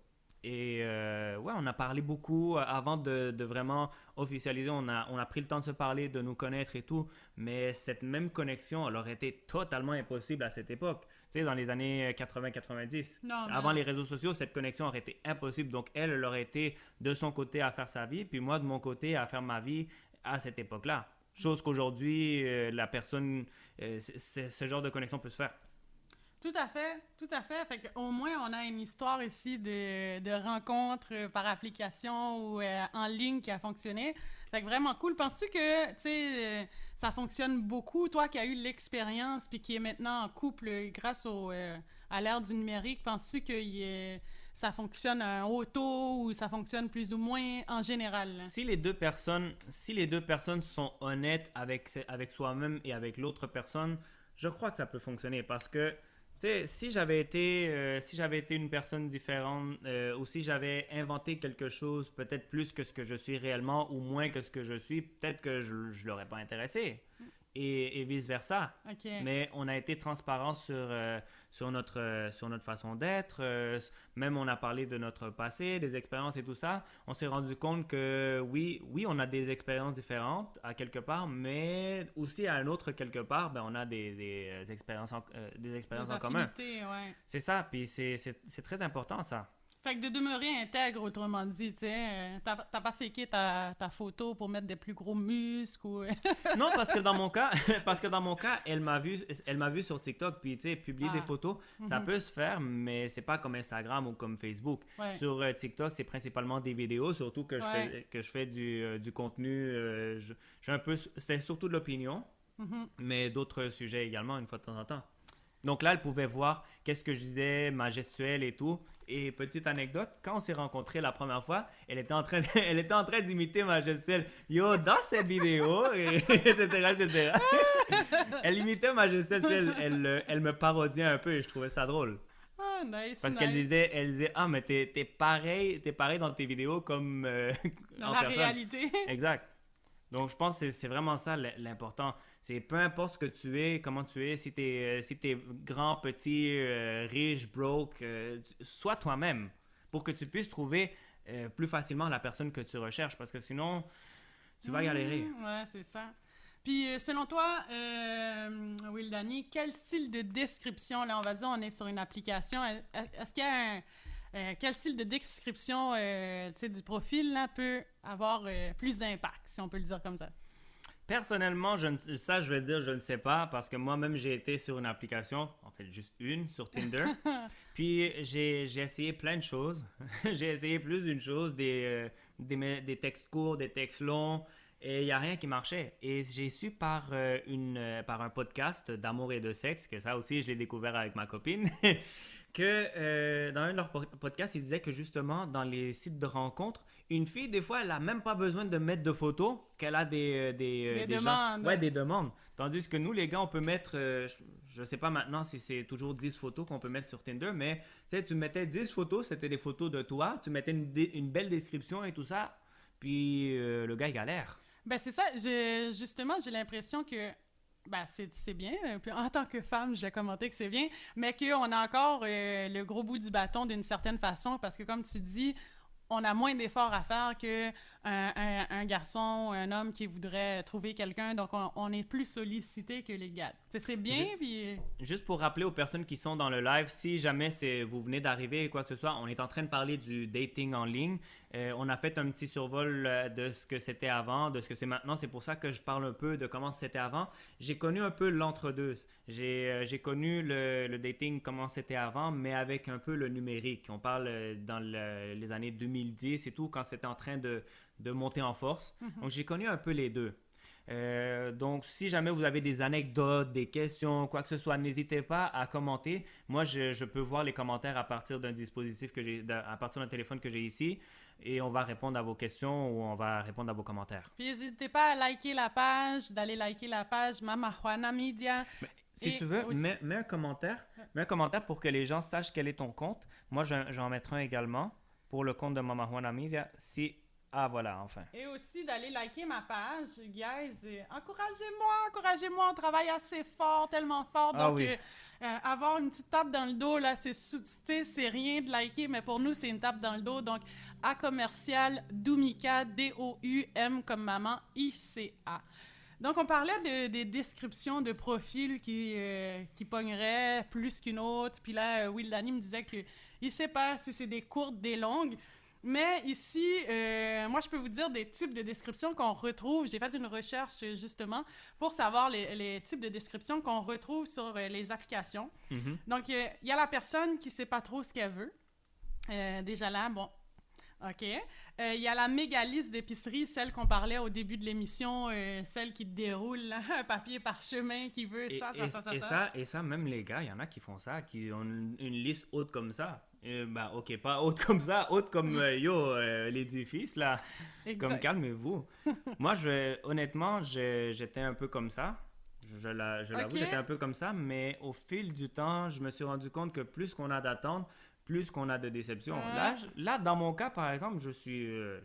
Et ouais, on a parlé beaucoup avant de vraiment officialiser. On a pris le temps de se parler, de nous connaître et tout. Mais cette même connexion, elle aurait été totalement impossible à cette époque. Tu sais, dans les années 80-90. Avant les réseaux sociaux, cette connexion aurait été impossible. Donc, elle aurait été de son côté à faire sa vie, puis moi, de mon côté, à faire ma vie à cette époque-là. Chose qu'aujourd'hui, la personne, ce genre de connexion peut se faire. Tout à fait. Fait qu'au moins, on a une histoire ici de rencontres par application ou en ligne qui a fonctionné. Fait que vraiment cool. Penses-tu que, tu sais, ça fonctionne beaucoup, toi qui as eu l'expérience puis qui est maintenant en couple grâce à l'ère du numérique, penses-tu que ça fonctionne à un haut taux ou ça fonctionne plus ou moins en général? Là? Si les deux personnes sont honnêtes avec soi-même et avec l'autre personne, je crois que ça peut fonctionner parce que, tu sais, si j'avais été une personne différente ou si j'avais inventé quelque chose peut-être plus que ce que je suis réellement ou moins que ce que je suis, peut-être que je ne l'aurais pas intéressé. Et vice-versa. Okay. Mais on a été transparent sur notre façon d'être. Même on a parlé de notre passé, des expériences et tout ça. On s'est rendu compte que oui, on a des expériences différentes à quelque part, mais aussi à un autre quelque part, ben, on a des expériences en commun. Ouais. C'est ça, puis c'est très important ça. Fait que de demeurer intègre, autrement dit, tu sais, t'as pas faké ta photo pour mettre des plus gros muscles ou... Non, parce que dans mon cas, elle m'a vu sur TikTok, puis tu sais, publier des photos, ça peut se faire, mais c'est pas comme Instagram ou comme Facebook. Ouais. Sur TikTok, c'est principalement des vidéos, surtout que je fais du contenu, c'est surtout de l'opinion, mais d'autres sujets également, une fois de temps en temps. Donc là, elle pouvait voir qu'est-ce que je disais, ma gestuelle et tout. Et petite anecdote, quand on s'est rencontrés la première fois, elle était en train d'imiter ma gestuelle. Yo, dans cette vidéo, etc. Elle imitait ma gestuelle, tu sais, elle me parodiait un peu et je trouvais ça drôle. Ah, nice, Parce qu'elle disait, ah, mais t'es pareil dans tes vidéos comme dans la réalité. Exact. Donc, je pense que c'est vraiment ça l'important. C'est peu importe ce que tu es, comment tu es, si t'es grand, petit, riche, broke, sois toi-même pour que tu puisses trouver plus facilement la personne que tu recherches, parce que sinon, tu vas galérer. Ouais, c'est ça. Puis, selon toi, Will Danny, quel style de description, là, on va dire, on est sur une application, est-ce qu'il y a quel style de description du profil là, peut avoir plus d'impact, si on peut le dire comme ça? Personnellement, je vais dire, je ne sais pas, parce que moi-même, j'ai été sur une application, en fait, juste une, sur Tinder. Puis, j'ai essayé plein de choses. J'ai essayé plus d'une chose, des textes courts, des textes longs, et il n'y a rien qui marchait. Et j'ai su par un podcast d'amour et de sexe, que ça aussi, je l'ai découvert avec ma copine, que dans un de leurs podcasts, ils disaient que justement, dans les sites de rencontres, une fille, des fois, elle n'a même pas besoin de mettre de photos, qu'elle a des demandes. Ouais, des demandes. Tandis que nous, les gars, on peut mettre, je ne sais pas maintenant si c'est toujours 10 photos qu'on peut mettre sur Tinder, mais tu mettais 10 photos, c'était des photos de toi, tu mettais une belle description et tout ça, puis le gars, il galère. Ben c'est ça, justement, j'ai l'impression que c'est bien. Puis en tant que femme, j'ai commenté que c'est bien, mais qu'on a encore le gros bout du bâton d'une certaine façon, parce que comme tu dis, on a moins d'efforts à faire qu'un garçon, un homme qui voudrait trouver quelqu'un, donc on est plus sollicité que les gars. C'est bien, puis... Juste pour rappeler aux personnes qui sont dans le live, si jamais vous venez d'arriver ou quoi que ce soit, on est en train de parler du dating en ligne. On a fait un petit survol de ce que c'était avant, de ce que c'est maintenant. C'est pour ça que je parle un peu de comment c'était avant. J'ai connu un peu l'entre-deux. J'ai connu le dating, comment c'était avant, mais avec un peu le numérique. On parle dans les années 2010 et tout, quand c'était en train de monter en force. Mm-hmm. Donc, j'ai connu un peu les deux. Donc, si jamais vous avez des anecdotes, des questions, quoi que ce soit, n'hésitez pas à commenter. Moi, je peux voir les commentaires à partir d'un dispositif à partir d'un téléphone que j'ai ici, et on va répondre à vos questions ou on va répondre à vos commentaires. Puis, n'hésitez pas à liker la page, d'aller liker la page Mama Juana Media. Mais, si tu veux, aussi... mets un commentaire pour que les gens sachent quel est ton compte. Moi, j'en mettrai un également pour le compte de Mama Juana Media. Ah, voilà, enfin. Et aussi d'aller liker ma page, guys. Encouragez-moi, on travaille assez fort, tellement fort. Donc, oui. Avoir une petite tape dans le dos, là, c'est rien de liker, mais pour nous, c'est une tape dans le dos. Donc, à commercial Doumika, D-O-U-M comme maman, I-C-A. Donc, on parlait des descriptions de profils qui pogneraient plus qu'une autre. Puis là, Will Danny me disait qu'il ne sait pas si c'est des courtes, des longues. Mais ici, moi, je peux vous dire des types de descriptions qu'on retrouve. J'ai fait une recherche, justement, pour savoir les types de descriptions qu'on retrouve sur les applications. Mm-hmm. Donc, il y a la personne qui ne sait pas trop ce qu'elle veut. Déjà là, bon, OK. Il y a la méga liste d'épicerie, celle qu'on parlait au début de l'émission, celle qui déroule, là, un papier parchemin qui veut ça. Et ça, même les gars, il y en a qui font ça, qui ont une liste haute comme ça. OK, pas haute comme ça, haute comme l'édifice, là. Exact. Comme calmez-vous. Moi, honnêtement, j'étais un peu comme ça. Je l'avoue, okay. J'étais un peu comme ça, mais au fil du temps, je me suis rendu compte que plus qu'on a d'attentes, plus qu'on a de déceptions. Là, dans mon cas, par exemple, je suis... je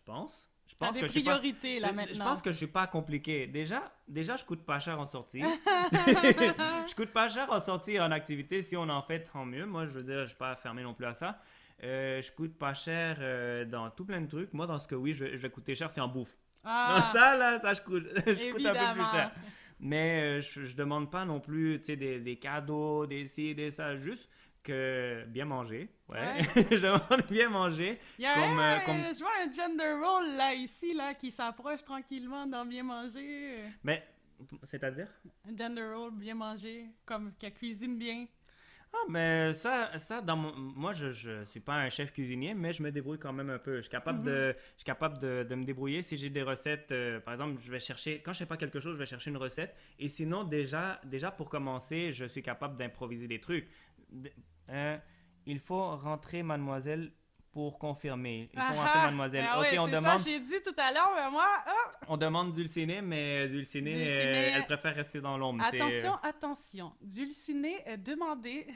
pense que je pense que je suis pas compliqué. Déjà, je coûte pas cher en sortie. Je coûte pas cher en sortie en activité. Si on en fait, tant mieux. Moi, je veux dire, je suis pas fermé non plus à ça. Je coûte pas cher dans tout plein de trucs. Moi, dans ce que oui, je vais coûter cher, c'est en bouffe. Donc ça, je coûte un peu plus cher. Mais je demande pas non plus, tu sais, des cadeaux, des ci, des ça, juste que bien manger. Ouais. Je demande bien manger. Je vois un gender role là, ici, là, qui s'approche tranquillement dans bien manger. Mais, c'est-à-dire? Un gender role, bien manger, comme qu'elle cuisine bien. Ah, mais ça moi, je suis pas un chef cuisinier, mais je me débrouille quand même un peu. Je suis capable de me débrouiller. Si j'ai des recettes, par exemple, je vais chercher, quand je sais pas quelque chose, je vais chercher une recette. Et sinon, déjà pour commencer, je suis capable d'improviser des trucs. Il faut rentrer, mademoiselle, pour confirmer. Il faut rentrer, mademoiselle. OK, on demande... ça, j'ai dit tout à l'heure, mais moi... On demande Dulcinée, mais Dulcinée, elle préfère rester dans l'ombre. Attention. Dulcinée est demandée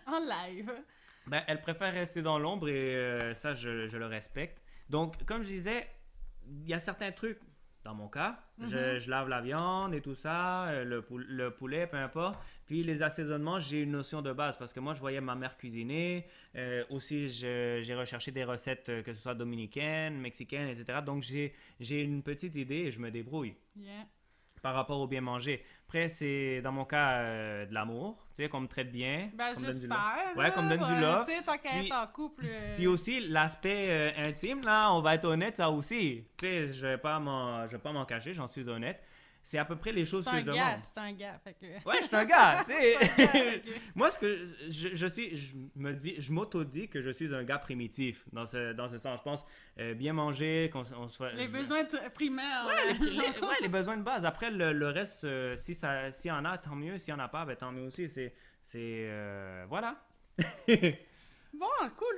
en live. Ben, elle préfère rester dans l'ombre et ça, je le respecte. Donc, comme je disais, il y a certains trucs, dans mon cas. Je lave la viande et tout ça, le poulet, peu importe. Puis les assaisonnements, j'ai une notion de base parce que moi, je voyais ma mère cuisiner. Aussi, j'ai recherché des recettes, que ce soit dominicaines, mexicaines, etc. Donc, j'ai une petite idée et je me débrouille. Yeah. Par rapport au bien manger. Après, c'est dans mon cas de l'amour, tu sais, qu'on me traite bien. Ben, qu'on me donne du love. j'espère. Ouais, qu'on me donne du love. Tu sais, tant qu'à Puis- être en couple. Puis aussi, l'aspect intime, là, on va être honnête, ça aussi. Tu sais, je vais pas m'en cacher, j'en suis honnête. C'est à peu près les choses que je demande. C'est un gars, fait que... Ouais, je suis un gars, tu sais. C'est un gars, ok. Moi, ce que je m'auto-dis que je suis un gars primitif dans ce sens. Je pense bien manger, qu'on se fait. Les besoins primaires. Les besoins de base. Après, le reste, s'il y en a, tant mieux. S'il y en a pas, ben, tant mieux aussi. Voilà. Bon, cool.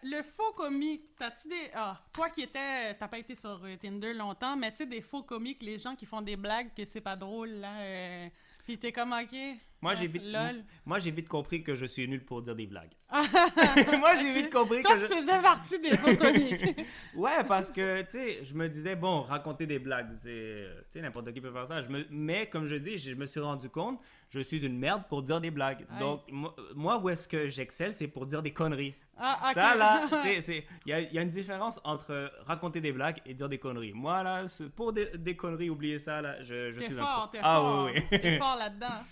Le faux comique, t'as-tu des... toi t'as pas été sur Tinder longtemps, mais tu sais, des faux comiques, les gens qui font des blagues que c'est pas drôle, là, pis t'es comme, ok... Moi, lol. j'ai vite compris que je suis nul pour dire des blagues. Moi, j'ai vite compris Toi, que tu faisais partie des faux comiques. Ouais, parce que, tu sais, je me disais, bon, raconter des blagues, tu sais, n'importe qui peut faire ça. Mais, comme je dis, je me suis rendu compte, je suis une merde pour dire des blagues. Ouais. Donc, moi, où est-ce que j'excelle, c'est pour dire des conneries. Ah, ok. Ça, là, tu sais, il y a une différence entre raconter des blagues et dire des conneries. Moi, là, pour des conneries, oubliez ça, là, je T'es suis fort, un pro. t'es Ah, fort. oui, oui. T'es fort là-dedans.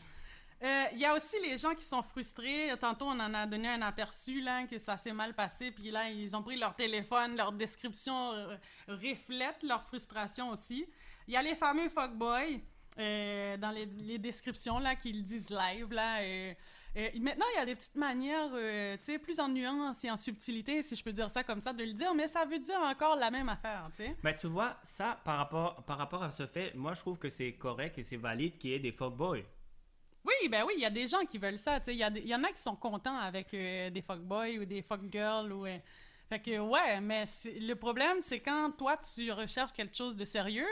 Il y a aussi les gens qui sont frustrés. Tantôt, on en a donné un aperçu, là, que ça s'est mal passé. Puis là, ils ont pris leur téléphone, leur description reflète leur frustration aussi. Il y a les fameux fuckboys dans les descriptions, là, qui le disent live, là. Maintenant, il y a des petites manières, tu sais, plus en nuance et en subtilité, si je peux dire ça comme ça, de le dire, mais ça veut dire encore la même affaire, tu sais. Ben, tu vois, ça, par rapport à ce fait, moi, je trouve que c'est correct et c'est valide qu'il y ait des fuckboys. Oui, ben oui, il y a des gens qui veulent ça, tu sais. Il y en a qui sont contents avec des fuckboys ou des fuckgirls ou... Fait que, ouais, mais le problème, c'est quand toi, tu recherches quelque chose de sérieux,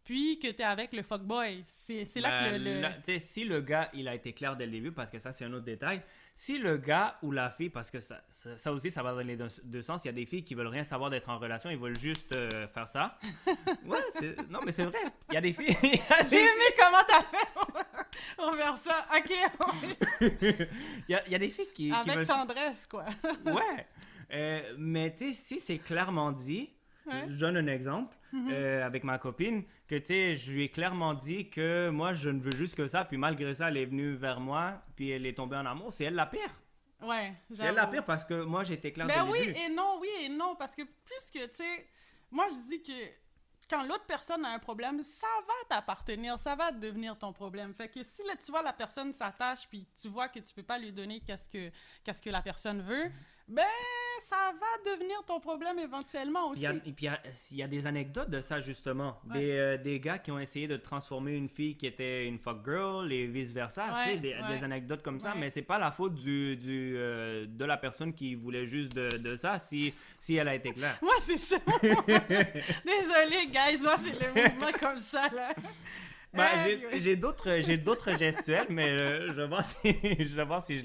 puis que t'es avec le fuckboy. C'est là que Tu sais, si le gars, il a été clair dès le début, parce que ça, c'est un autre détail. Si le gars ou la fille, parce que ça aussi, ça va dans les deux sens. Il y a des filles qui veulent rien savoir d'être en relation, ils veulent juste faire ça. Ouais, non, mais c'est vrai. Il y a des filles... J'ai aimé comment t'as fait pour faire ça. OK. Il y a des filles qui Avec veulent... tendresse, quoi. Ouais. Mais tu sais, si c'est clairement dit, Ouais. je donne un exemple avec ma copine, que tu sais, je lui ai clairement dit que moi, je ne veux juste que ça, puis malgré ça, elle est venue vers moi, puis elle est tombée en amour. C'est elle la pire. Ouais, C'est elle la pire parce que moi, j'ai été clair dès Ben le oui début. et non, parce que plus que, tu sais, moi, je dis que quand l'autre personne a un problème, ça va t'appartenir, ça va devenir ton problème. Fait que si là, tu vois la personne s'attache, puis tu vois que tu peux pas lui donner qu'est-ce que la personne veut, ben, ça va devenir ton problème éventuellement aussi. Il y a des anecdotes de ça, justement. Ouais. Des gars qui ont essayé de transformer une fille qui était une fuck girl et vice-versa. Ouais, Tu sais, des anecdotes comme ça. Ouais. Mais c'est pas la faute de la personne qui voulait juste de ça si elle a été claire. Moi, c'est ça. Désolé, guys, moi, c'est le mouvement comme ça, là. Ben, Anyway. j'ai d'autres gestuels, mais je vais voir si je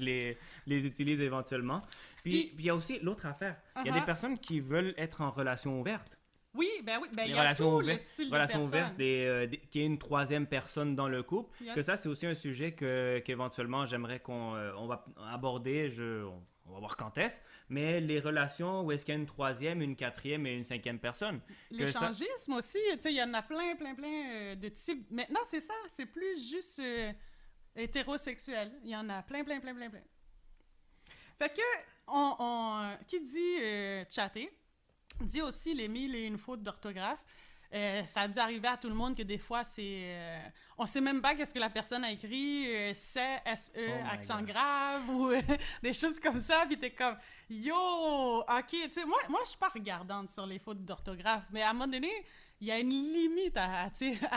les utilise éventuellement. Puis il y a aussi l'autre affaire. Il y a des personnes qui veulent être en relation ouverte. Oui, ben il Les y a relations tout le ouvertes, style de relations personne. ouvertes qu'il y ait une troisième personne dans le couple. Yes. Que ça, c'est aussi un sujet qu'éventuellement j'aimerais qu'on va aborder. On va voir quand est-ce. Mais les relations où est-ce qu'il y a une troisième, une quatrième et une cinquième personne. L'échangisme aussi, tu sais, il y en a plein de types. Maintenant, c'est ça, c'est plus juste hétérosexuel. Il y en a plein. Fait que, qui dit chatter, dit aussi les mille et une fautes d'orthographe. Ça a dû arriver à tout le monde que des fois, on sait même pas qu'est-ce que la personne a écrit, c'est S-E, Oh accent God. grave, ou des choses comme ça, puis t'es comme, yo, ok, tu sais, moi, je suis pas regardante sur les fautes d'orthographe, mais à un moment donné, il y a une limite à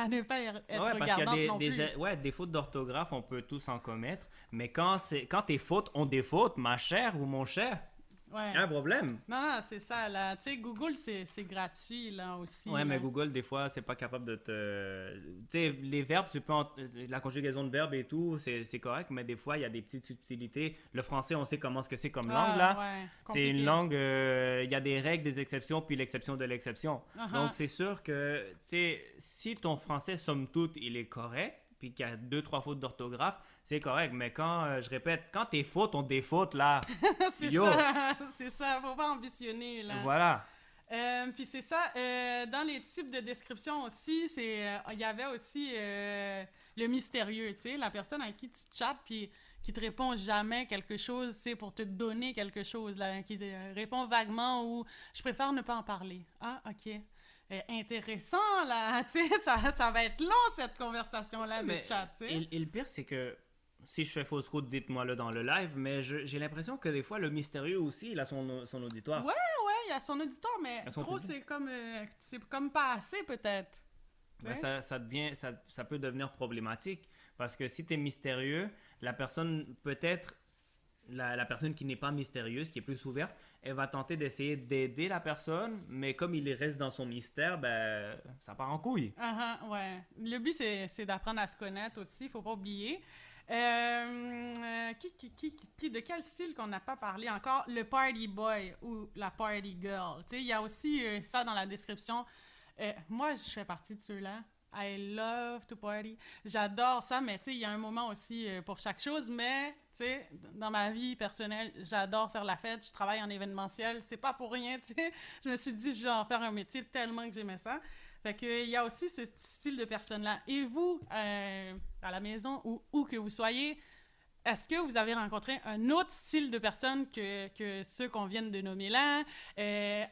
ne pas être Ouais, parce regardante qu'il y non plus. a des fautes d'orthographe, on peut tous en commettre. Mais quand tes fautes ont des fautes, ma chère ou mon cher, Ouais. Il y a un problème. Non, c'est ça, là. Tu sais, Google, c'est gratuit, là, aussi. Ouais, là. mais Google, des fois, c'est pas capable de te... Tu sais, les verbes, la conjugaison de verbes et tout, c'est correct, mais des fois, il y a des petites subtilités. Le français, on sait comment ce que c'est comme langue, là. Ouais, C'est une compliqué. langue, il y a des règles, des exceptions, puis l'exception de l'exception. Uh-huh. Donc, c'est sûr que, tu sais, si ton français, somme toute, il est correct, puis qu'il y a 2-3 fautes d'orthographe, c'est correct. Mais quand, je répète, quand tes fautes ont des fautes, là, c'est yo. ça, c'est ça. Faut pas ambitionner, là. Voilà. Puis c'est ça, dans les types de description aussi, il y avait aussi le mystérieux, tu sais, la personne avec qui tu chattes, puis qui te répond jamais quelque chose, c'est pour te donner quelque chose, là, qui te répond vaguement ou « je préfère ne pas en parler ». Ah, OK. Intéressant, là, tu sais, ça va être long, cette conversation-là de Mais, chat, tu sais. et le pire, c'est que si je fais fausse route, dites-moi-le dans le live, mais j'ai l'impression que des fois, le mystérieux aussi, il a son auditoire. Ouais, il y a son auditoire, mais À son trop, public. c'est comme pas assez, peut-être. Ben, Tu sais? ça peut devenir problématique parce que si tu es mystérieux, la personne, peut-être, la personne qui n'est pas mystérieuse, qui est plus ouverte, elle va tenter d'essayer d'aider la personne, mais comme il reste dans son mystère, ben, ça part en couille. Ouais. Le but, c'est d'apprendre à se connaître aussi, faut pas oublier. De quel style qu'on n'a pas parlé encore? Le party boy ou la party girl. Tu sais, il y a aussi ça dans la description. Moi, je fais partie de ceux-là. I love to party. J'adore ça, mais tu sais, il y a un moment aussi pour chaque chose. Mais, tu sais, dans ma vie personnelle, j'adore faire la fête. Je travaille en événementiel. C'est pas pour rien, tu sais. Je me suis dit, je vais en faire un métier tellement que j'aimais ça. Fait que il y a aussi ce style de personne-là. Et vous, à la maison ou où que vous soyez, est-ce que vous avez rencontré un autre style de personne que ceux qu'on vient de nommer là?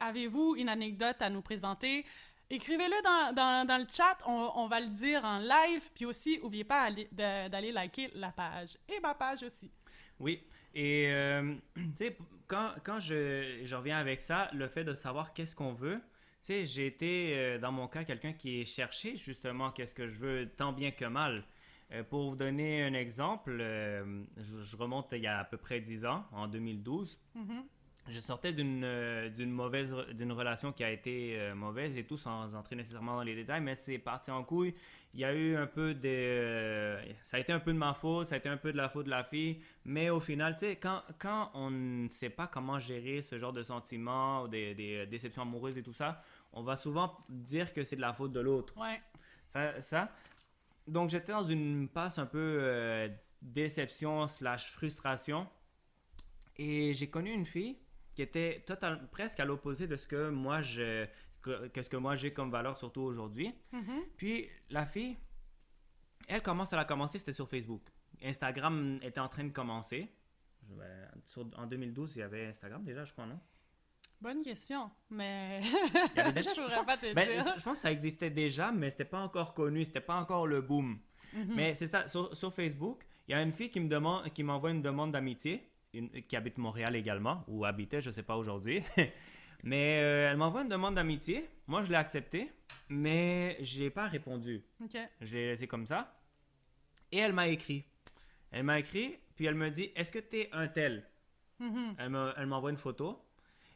Avez-vous une anecdote à nous présenter? Écrivez-le dans le chat, on va le dire en live. Puis aussi, n'oubliez pas d'aller liker la page. Et ma page aussi. Oui, et tu sais, quand je reviens avec ça, le fait de savoir qu'est-ce qu'on veut, tu sais, j'ai été, dans mon cas, quelqu'un qui est cherché justement qu'est-ce que je veux, tant bien que mal. Pour vous donner un exemple, je remonte il y a à peu près 10 ans, en 2012. Mm-hmm. Je sortais d'une relation qui a été mauvaise et tout, sans entrer nécessairement dans les détails, mais c'est parti en couille. Il y a eu un peu ça a été un peu de ma faute, ça a été un peu de la faute de la fille, mais au final, tu sais, quand on ne sait pas comment gérer ce genre de sentiments ou des déceptions amoureuses et tout ça, on va souvent dire que c'est de la faute de l'autre. Ouais. Donc, j'étais dans une passe un peu déception / frustration et j'ai connu une fille qui était presque à l'opposé de ce que moi ce que moi j'ai comme valeur, surtout aujourd'hui. Mm-hmm. Puis la fille, elle a commencé, c'était sur Facebook. Instagram était en train de commencer. En 2012, il y avait Instagram déjà, je crois, non? Bonne question, mais Il y avait déjà, je pourrais pas te Ben, dire. je pense que ça existait déjà, mais c'était pas encore connu, c'était pas encore le boom. Mm-hmm. Mais c'est ça, sur Facebook, il y a une fille qui m'envoie une demande d'amitié, qui habite Montréal également, ou habitait, je sais pas aujourd'hui. Mais elle m'envoie une demande d'amitié. Moi, je l'ai acceptée, mais j'ai pas répondu. OK. Je l'ai laissé comme ça. Et elle m'a écrit. Puis elle me dit, est-ce que tu es un tel? Mm-hmm. Elle m'envoie une photo.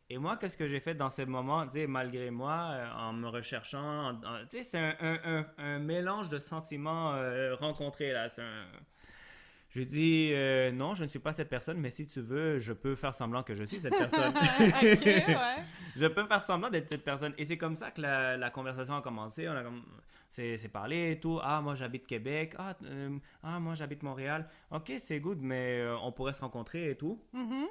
Et moi, qu'est-ce que j'ai fait dans ces moments, tu sais, malgré moi, en me recherchant, tu sais, c'est un mélange de sentiments rencontrés, là. Je lui dis, non, je ne suis pas cette personne, mais si tu veux, je peux faire semblant que je suis cette personne. OK, ouais. Je peux faire semblant d'être cette personne. Et c'est comme ça que la conversation a commencé. C'est parlé et tout. Ah, moi, j'habite Québec. Moi, j'habite Montréal. OK, c'est good, mais on pourrait se rencontrer et tout. Mm-hmm.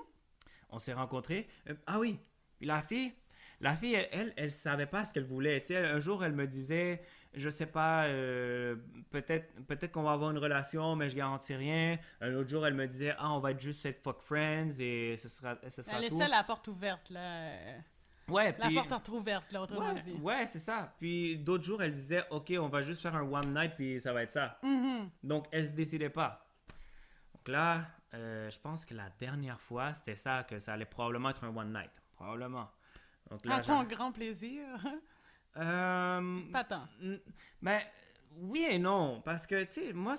On s'est rencontrés. Ah oui, puis la fille, elle savait pas ce qu'elle voulait. Tu sais, un jour, elle me disait, je sais pas, peut-être qu'on va avoir une relation, mais je garantis rien. Un autre jour, elle me disait, on va être juste cette fuck friends et ce sera Elle tout. laissait la porte ouverte, là. Ouais, La puis... porte entrouverte, là, autrement dit. Ouais, c'est ça. Puis d'autres jours, elle disait, OK, on va juste faire un one night, puis ça va être ça. Mm-hmm. Donc, elle se décidait pas. Donc là, je pense que la dernière fois, c'était ça, que ça allait probablement être un one night. Probablement. Donc là, À ton grand plaisir. Pas tant. Ben, Oui et non, parce que, tu sais, moi,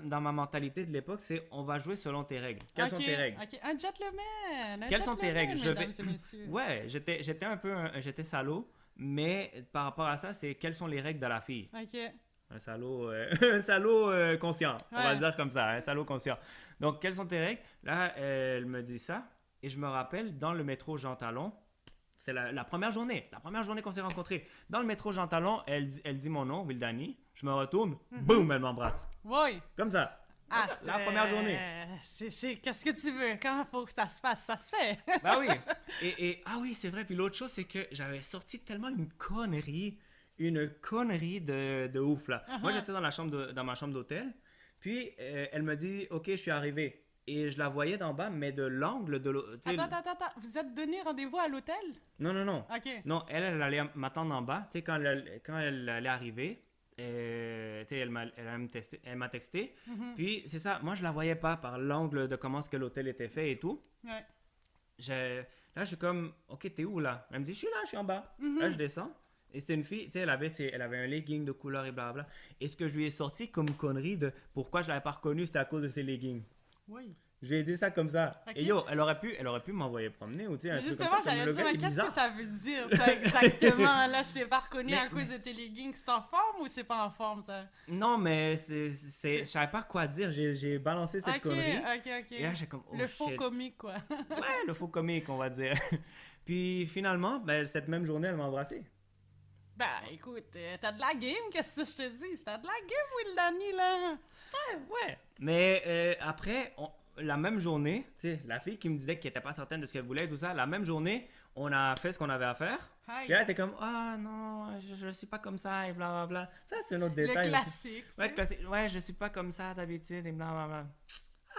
dans ma mentalité de l'époque, c'est on va jouer selon tes règles. Quelles sont tes règles? OK, un gentleman! Quelles sont tes règles? Mesdames et messieurs. Ouais, j'étais un peu... j'étais salaud, mais par rapport à ça, c'est quelles sont les règles de la fille? OK. Un salaud, un salaud conscient, on va Ouais. le dire comme ça, un salaud conscient. Donc, quelles sont tes règles? Là, elle me dit ça, et je me rappelle, dans le métro Jean Talon, c'est la première journée qu'on s'est rencontrés. Dans le métro Jean Talon, elle dit mon nom, Wildani, je me retourne, boum, elle m'embrasse. Oui. Comme ça. Ah, Comme ça, la première journée. Qu'est-ce que tu veux? Quand il faut que ça se fasse, ça se fait. Bah oui. Ah oui, c'est vrai. Puis l'autre chose, c'est que j'avais sorti tellement une connerie de ouf, là. Moi, j'étais dans ma chambre d'hôtel. Puis, elle me dit, OK, je suis arrivé. Et je la voyais d'en bas, mais de l'angle de l'autre. Attends. Vous êtes donné rendez-vous à l'hôtel? Non. OK. Non, elle allait m'attendre en bas. Tu sais, quand elle allait arriver, tu sais, elle m'a texté. Puis, c'est ça. Moi, je la voyais pas par l'angle de comment est-ce que l'hôtel était fait et tout. Ouais. Là, je suis comme, OK, t'es où là? Elle me dit, je suis là, je suis en bas. Là, je descends. Et c'était une fille, tu sais, elle avait un legging de couleur et blablabla. Et ce que je lui ai sorti comme connerie de pourquoi je l'avais pas reconnue, c'était à cause de ses leggings. Oui. Je lui ai dit ça comme ça. Ok. Et yo, elle aurait pu m'envoyer promener ou tu sais, un truc Justement, comme ça. j'allais Le dire, gars est mais qu'est-ce bizarre. que ça veut dire, ça, exactement? Là, je t'ai pas reconnu Mais- à cause de tes leggings. C'est en forme ou c'est pas en forme, ça? Non, mais je savais pas quoi dire. J'ai balancé cette OK. connerie. Et là, j'ai comme, oh Le faux shit. comique, quoi. Ouais, le faux comique, on va dire. Puis finalement, ben, cette même journée, elle m'a embrassé. Ben, écoute, t'as de la game, qu'est-ce que je te dis? T'as de la game, Wildani, là! Ouais. Mais après, la même journée, tu sais, la fille qui me disait qu'elle était pas certaine de ce qu'elle voulait et tout ça, la même journée, on a fait ce qu'on avait à faire. Hi. Puis là, t'es comme, ah non, je suis pas comme ça et blablabla. Ça, c'est un autre Le détail. aussi. classique. Ouais, ça. classique. Ouais, je suis pas comme ça d'habitude et blablabla.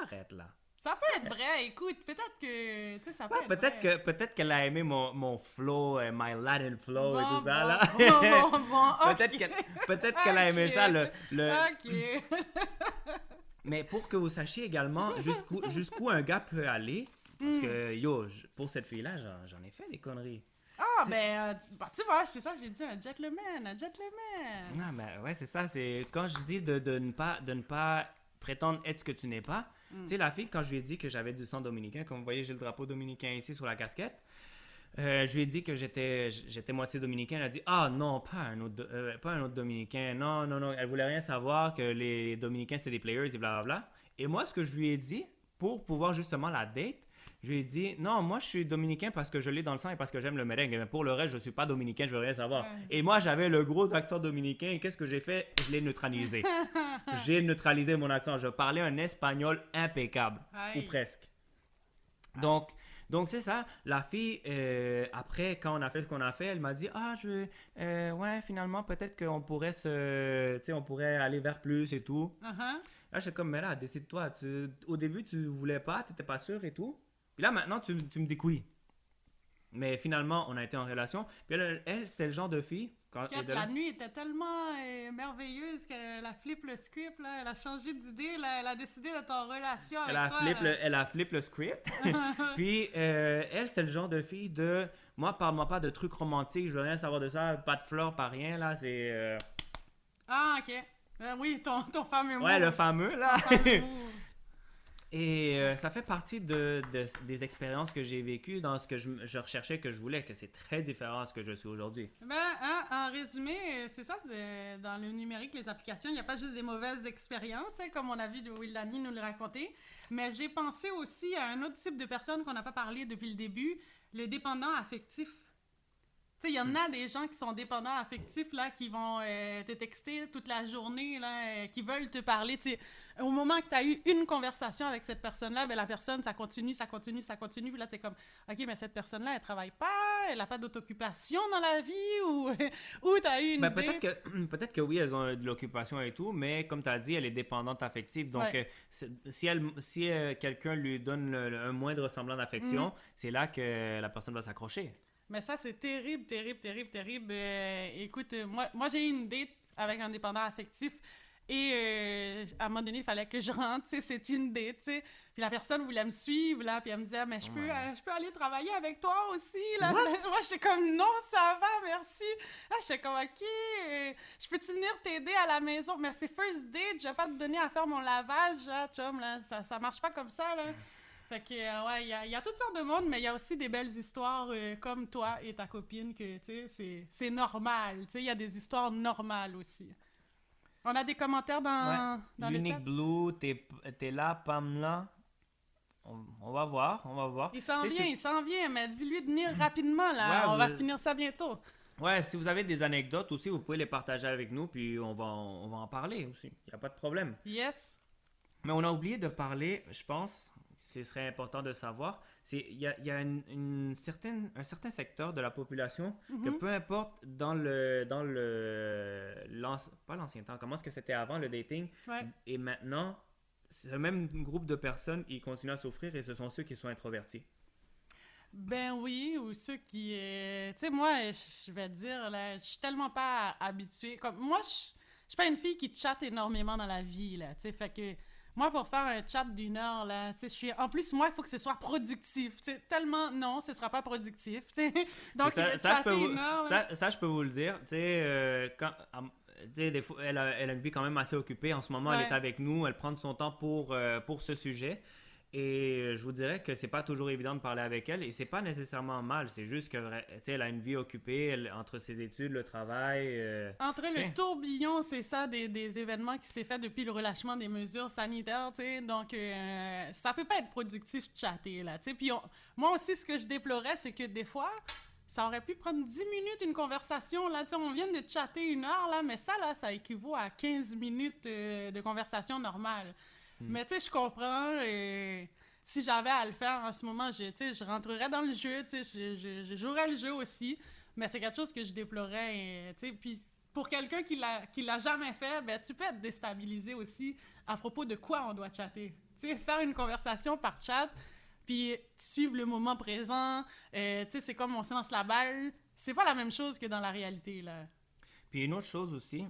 Arrête là. Ça peut être vrai, écoute, peut-être que, tu sais, ça peut Ouais, être vrai. peut-être qu'elle a aimé mon flow, my Latin flow et tout ça là. Bon, Peut-être qu'elle a aimé Ok. ça OK. Mais pour que vous sachiez également jusqu'où un gars peut aller, parce que yo, pour cette fille là, j'en ai fait des conneries. Ah, ben, tu vois, c'est ça que j'ai dit, un gentleman, un gentleman. Ah ben ouais, c'est ça, c'est quand je dis de ne pas prétendre être ce que tu n'es pas. Tu sais, la fille, quand je lui ai dit que j'avais du sang dominicain, comme vous voyez, j'ai le drapeau dominicain ici sur la casquette, je lui ai dit que j'étais moitié dominicain. Elle a dit, ah non, pas un autre dominicain. Non. Elle voulait rien savoir que les dominicains, c'était des players et blablabla. Et moi, ce que je lui ai dit, pour pouvoir justement la date, je lui ai dit, non, moi, je suis dominicain parce que je l'ai dans le sang et parce que j'aime le merengue. Mais pour le reste, je suis pas dominicain, je veux rien savoir. Ouais. Et moi, j'avais le gros accent dominicain. Et qu'est-ce que j'ai fait? Je l'ai neutralisé. J'ai neutralisé mon accent. Je parlais un espagnol impeccable. Aïe. Ou presque. Donc c'est ça. La fille, après, quand on a fait ce qu'on a fait, elle m'a dit, ouais, finalement, peut-être qu'on pourrait tu sais, on pourrait aller vers plus et tout. Là, j'étais comme, mais là, décide-toi. Au début, tu voulais pas, t'étais pas sûr et tout. Puis là, maintenant, tu me dis que oui. Mais finalement, on a été en relation. Puis elle c'est le genre de fille... La nuit était tellement merveilleuse qu'elle a flip le script, là. Elle a changé d'idée, là. Elle a décidé d'être en relation avec toi. Elle a flip le script. Puis, elle, c'est le genre de fille de... Moi, parle-moi pas de trucs romantiques, je veux rien savoir de ça. Pas de fleurs, pas rien, là. C'est... Ah, OK. Oui, ton fameux mot. Ouais, le fameux, là. fameux mot. Et ça fait partie des expériences que j'ai vécues dans ce que je recherchais, que je voulais, que c'est très différent de ce que je suis aujourd'hui. Ben, en résumé, c'est ça, dans le numérique, les applications, il n'y a pas juste des mauvaises expériences, comme on a vu de Wildani nous le raconter, mais j'ai pensé aussi à un autre type de personne qu'on n'a pas parlé depuis le début, le dépendant affectif. Tu sais, il y en a des gens qui sont dépendants affectifs, là, qui vont te texter toute la journée, là, qui veulent te parler. Tu sais, au moment que tu as eu une conversation avec cette personne-là, ben, la personne, ça continue. Puis là, tu es comme, OK, mais cette personne-là, elle travaille pas, elle n'a pas d'autoccupation dans la vie, ou tu as eu une Ben, date. peut-être que oui, elles ont de l'occupation et tout, mais comme tu as dit, elle est dépendante affective. Donc, Ouais. si quelqu'un lui donne un moindre semblant d'affection, c'est là que la personne va s'accrocher. Mais ça, c'est terrible. Écoute, moi j'ai eu une date avec un dépendant affectif et à un moment donné, il fallait que je rentre, tu sais, c'est une date, tu sais. Puis Puis la personne voulait me suivre, là, puis elle me disait, mais je peux aller travailler avec toi aussi, là. What? Moi, j'étais comme, non, ça va, merci. Là, j'étais comme, OK, je peux-tu venir t'aider à la maison? Mais c'est first date, je vais pas te donner à faire mon lavage, là, chum, là. Ça marche pas comme ça, là. Fait que, ouais, il y a toutes sortes de monde, mais il y a aussi des belles histoires comme toi et ta copine que, tu sais, c'est normal. Tu sais, il y a des histoires normales aussi. On a des commentaires dans le chat. Unique Blue, t'es là, Pamela. On va voir. Il s'en vient, mais dis-lui de venir rapidement, là. Ouais, on va finir ça bientôt. Ouais, si vous avez des anecdotes aussi, vous pouvez les partager avec nous, puis on va en parler aussi. Il n'y a pas de problème. Yes. Mais on a oublié de parler, je pense, ce serait important de savoir, il y a un certain secteur de la population que peu importe pas l'ancien temps, comment est-ce que c'était avant le dating, et maintenant, ce même groupe de personnes, ils continuent à souffrir et ce sont ceux qui sont introvertis. Ben oui, ou ceux qui... tu sais, moi, je vais te dire, là, je suis tellement pas habituée. Comme, moi, je suis pas une fille qui chatte énormément dans la vie, là, tu sais, fait que... Moi, pour faire un chat d'1 heure, là, tu sais, en plus, moi, il faut que ce soit productif, tu sais, tellement, non, ce sera pas productif, tu sais. Donc, chatter 1 heure... Ça, je peux vous le dire, tu sais, des fois, elle a une vie quand même assez occupée. En ce moment, elle est avec nous, elle prend de son temps pour ce sujet. Et je vous dirais que c'est pas toujours évident de parler avec elle et c'est pas nécessairement mal, c'est juste que tu sais, elle a une vie occupée entre ses études, le travail. Entre le tourbillon, c'est ça, des événements qui s'est fait depuis le relâchement des mesures sanitaires, tu sais, donc ça peut pas être productif de chatter, là, tu sais. Puis moi aussi, ce que je déplorais, c'est que des fois, ça aurait pu prendre 10 minutes une conversation, là, tu sais, on vient de chatter 1 heure, là, mais ça équivaut à 15 minutes de conversation normale. Mais tu sais, je comprends, si j'avais à le faire en ce moment, je rentrerais dans le jeu, tu sais, je jouerais le jeu aussi, mais c'est quelque chose que je déplorais, tu sais, puis pour quelqu'un qui l'a jamais fait, ben tu peux être déstabilisé aussi à propos de quoi on doit chatter. Tu sais, faire une conversation par chat, puis suivre le moment présent, tu sais, c'est comme on se lance la balle, c'est pas la même chose que dans la réalité, là. Puis une autre chose aussi...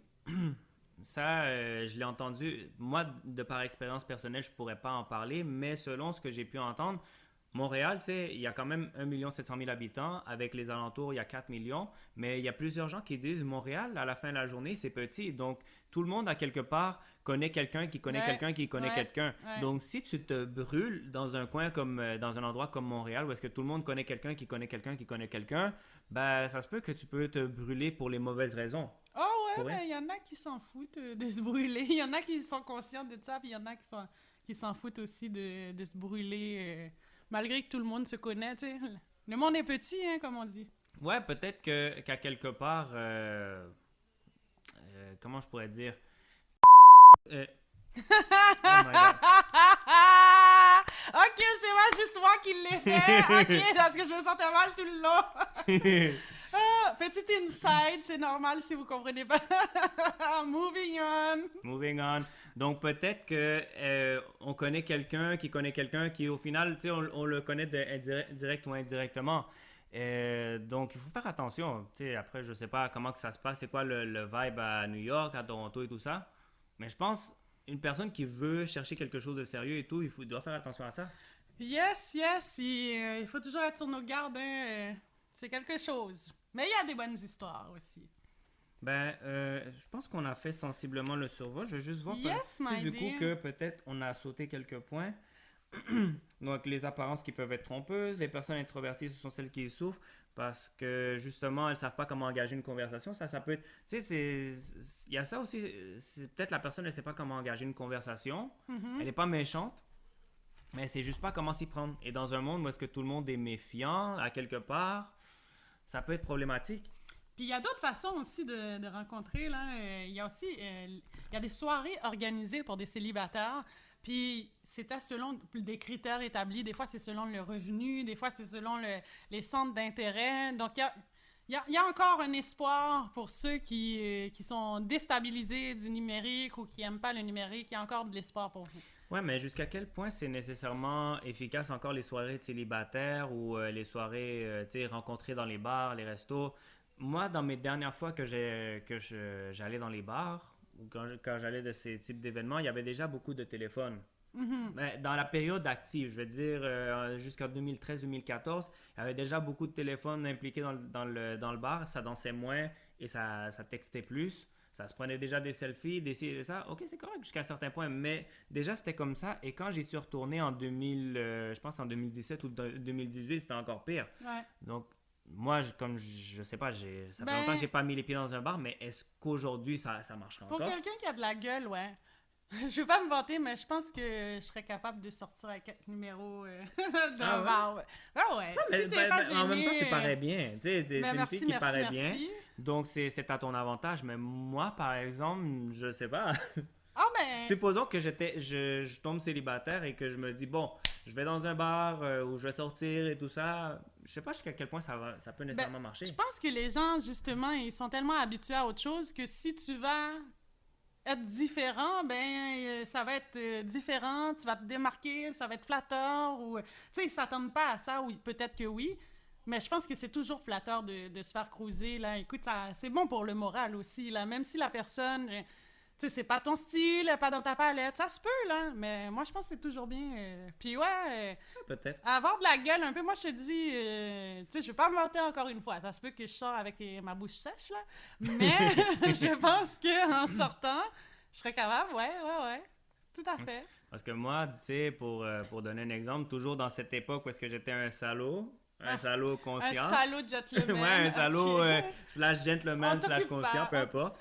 Ça, je l'ai entendu. Moi, de par expérience personnelle, je ne pourrais pas en parler, mais selon ce que j'ai pu entendre, Montréal, il y a quand même 1 700 000 habitants. Avec les alentours, il y a 4 millions. Mais il y a plusieurs gens qui disent Montréal, à la fin de la journée, c'est petit. Donc, tout le monde, à quelque part, connaît quelqu'un qui connaît quelqu'un qui connaît quelqu'un. Ouais. Donc, si tu te brûles dans un coin dans un endroit comme Montréal, où est-ce que tout le monde connaît quelqu'un qui connaît quelqu'un qui connaît quelqu'un, ben, ça se peut que tu peux te brûler pour les mauvaises raisons. Oh ouais, mais il y en a qui s'en foutent de se brûler. Il y en a qui sont conscients de ça, puis il y en a qui s'en foutent aussi de se brûler, malgré que tout le monde se connaît, tu sais. Le monde est petit, hein, comme on dit. Ouais, peut-être qu'à quelque part... comment je pourrais dire... Oh my God. Ok, c'est pas juste moi qui l'ai fait. Ok, parce que je me sentais mal tout le long. Petit inside, c'est normal si vous comprenez pas. Moving on. Donc peut-être que on connaît quelqu'un qui au final, tu sais, on le connaît direct ou indirectement. Donc il faut faire attention. Tu sais, après, je sais pas comment que ça se passe, c'est quoi le vibe à New York, à Toronto et tout ça. Mais je pense une personne qui veut chercher quelque chose de sérieux et tout, doit faire attention à ça. Yes. Il faut toujours être sur nos gardes. Hein. C'est quelque chose. Mais il y a des bonnes histoires aussi. Ben, je pense qu'on a fait sensiblement le survol. Je vais juste voir du coup que peut-être on a sauté quelques points. Donc, les apparences qui peuvent être trompeuses, les personnes introverties, ce sont celles qui souffrent parce que justement, elles ne savent pas comment engager une conversation. Ça peut être... Tu sais, il y a ça aussi. C'est peut-être la personne ne sait pas comment engager une conversation. Mm-hmm. Elle n'est pas méchante, mais elle ne sait juste pas comment s'y prendre. Et dans un monde où est-ce que tout le monde est méfiant, à quelque part, ça peut être problématique. Puis il y a d'autres façons aussi de rencontrer. Là. Il y a aussi il y a des soirées organisées pour des célibataires. Puis c'était selon des critères établis. Des fois, c'est selon le revenu. Des fois, c'est selon les centres d'intérêt. Donc, il y a encore un espoir pour ceux qui sont déstabilisés du numérique ou qui n'aiment pas le numérique. Il y a encore de l'espoir pour vous. Ouais, mais jusqu'à quel point c'est nécessairement efficace encore les soirées de célibataires ou les soirées, tu sais, rencontrées dans les bars, les restos? Moi, dans mes dernières fois que j'allais dans les bars ou quand j'allais de ces types d'événements, il y avait déjà beaucoup de téléphones. Ben, dans la période active, je veux dire, jusqu'en 2013-2014, il y avait déjà beaucoup de téléphones impliqués dans le bar. Ça dansait moins et ça textait plus. Ça se prenait déjà des selfies, des ci et des ça. OK, c'est correct jusqu'à un certain point, mais déjà, c'était comme ça. Et quand j'y suis retourné en 2000, je pense en 2017 ou 2018, c'était encore pire. Ouais. Donc, moi, comme je sais pas, ça fait Ben- longtemps que j'ai pas mis les pieds dans un bar, mais est-ce qu'aujourd'hui, ça marcherait Pour encore? quelqu'un qui a de la gueule, ouais. Je veux pas me vanter, mais je pense que je serais capable de sortir avec 4 numéros d'un Ah ouais? bar. Ouais. Ah ouais. Mais- Si t'es pas en même temps, tu gêné, parais bien. Tu sais, t'es ben une merci, fille qui merci, paraît bien. merci. Donc, c'est à ton avantage. Mais moi, par exemple, je sais pas. Ah ben, Supposons que je tombe célibataire et que je me dis, bon, je vais dans un bar où je vais sortir et tout ça. Je sais pas jusqu'à quel point ça peut nécessairement marcher. je pense que les gens, justement, ils sont tellement habitués à autre chose que si tu vas être différent, ben ça va être différent, tu vas te démarquer, ça va être flatteur ou tu sais, ils s'attendent pas à ça ou peut-être que oui, mais je pense que c'est toujours flatteur de se faire cruiser là. Écoute, c'est bon pour le moral aussi là, même si la personne tu sais, c'est pas ton style, pas dans ta palette, ça se peut là, mais moi je pense que c'est toujours bien. Puis ouais, Peut-être. avoir de la gueule un peu, moi je te dis, tu sais, je vais pas me vanter encore une fois. Ça se peut que je sors avec ma bouche sèche, là. Mais je pense qu'en sortant, je serais capable, ouais. Tout à fait. Parce que moi, tu sais, pour donner un exemple, toujours dans cette époque où est-ce que j'étais un salaud Un conscient. salaud gentleman. Ouais, un salaud ok. slash gentleman On slash t'occupe conscient, pas. peu importe.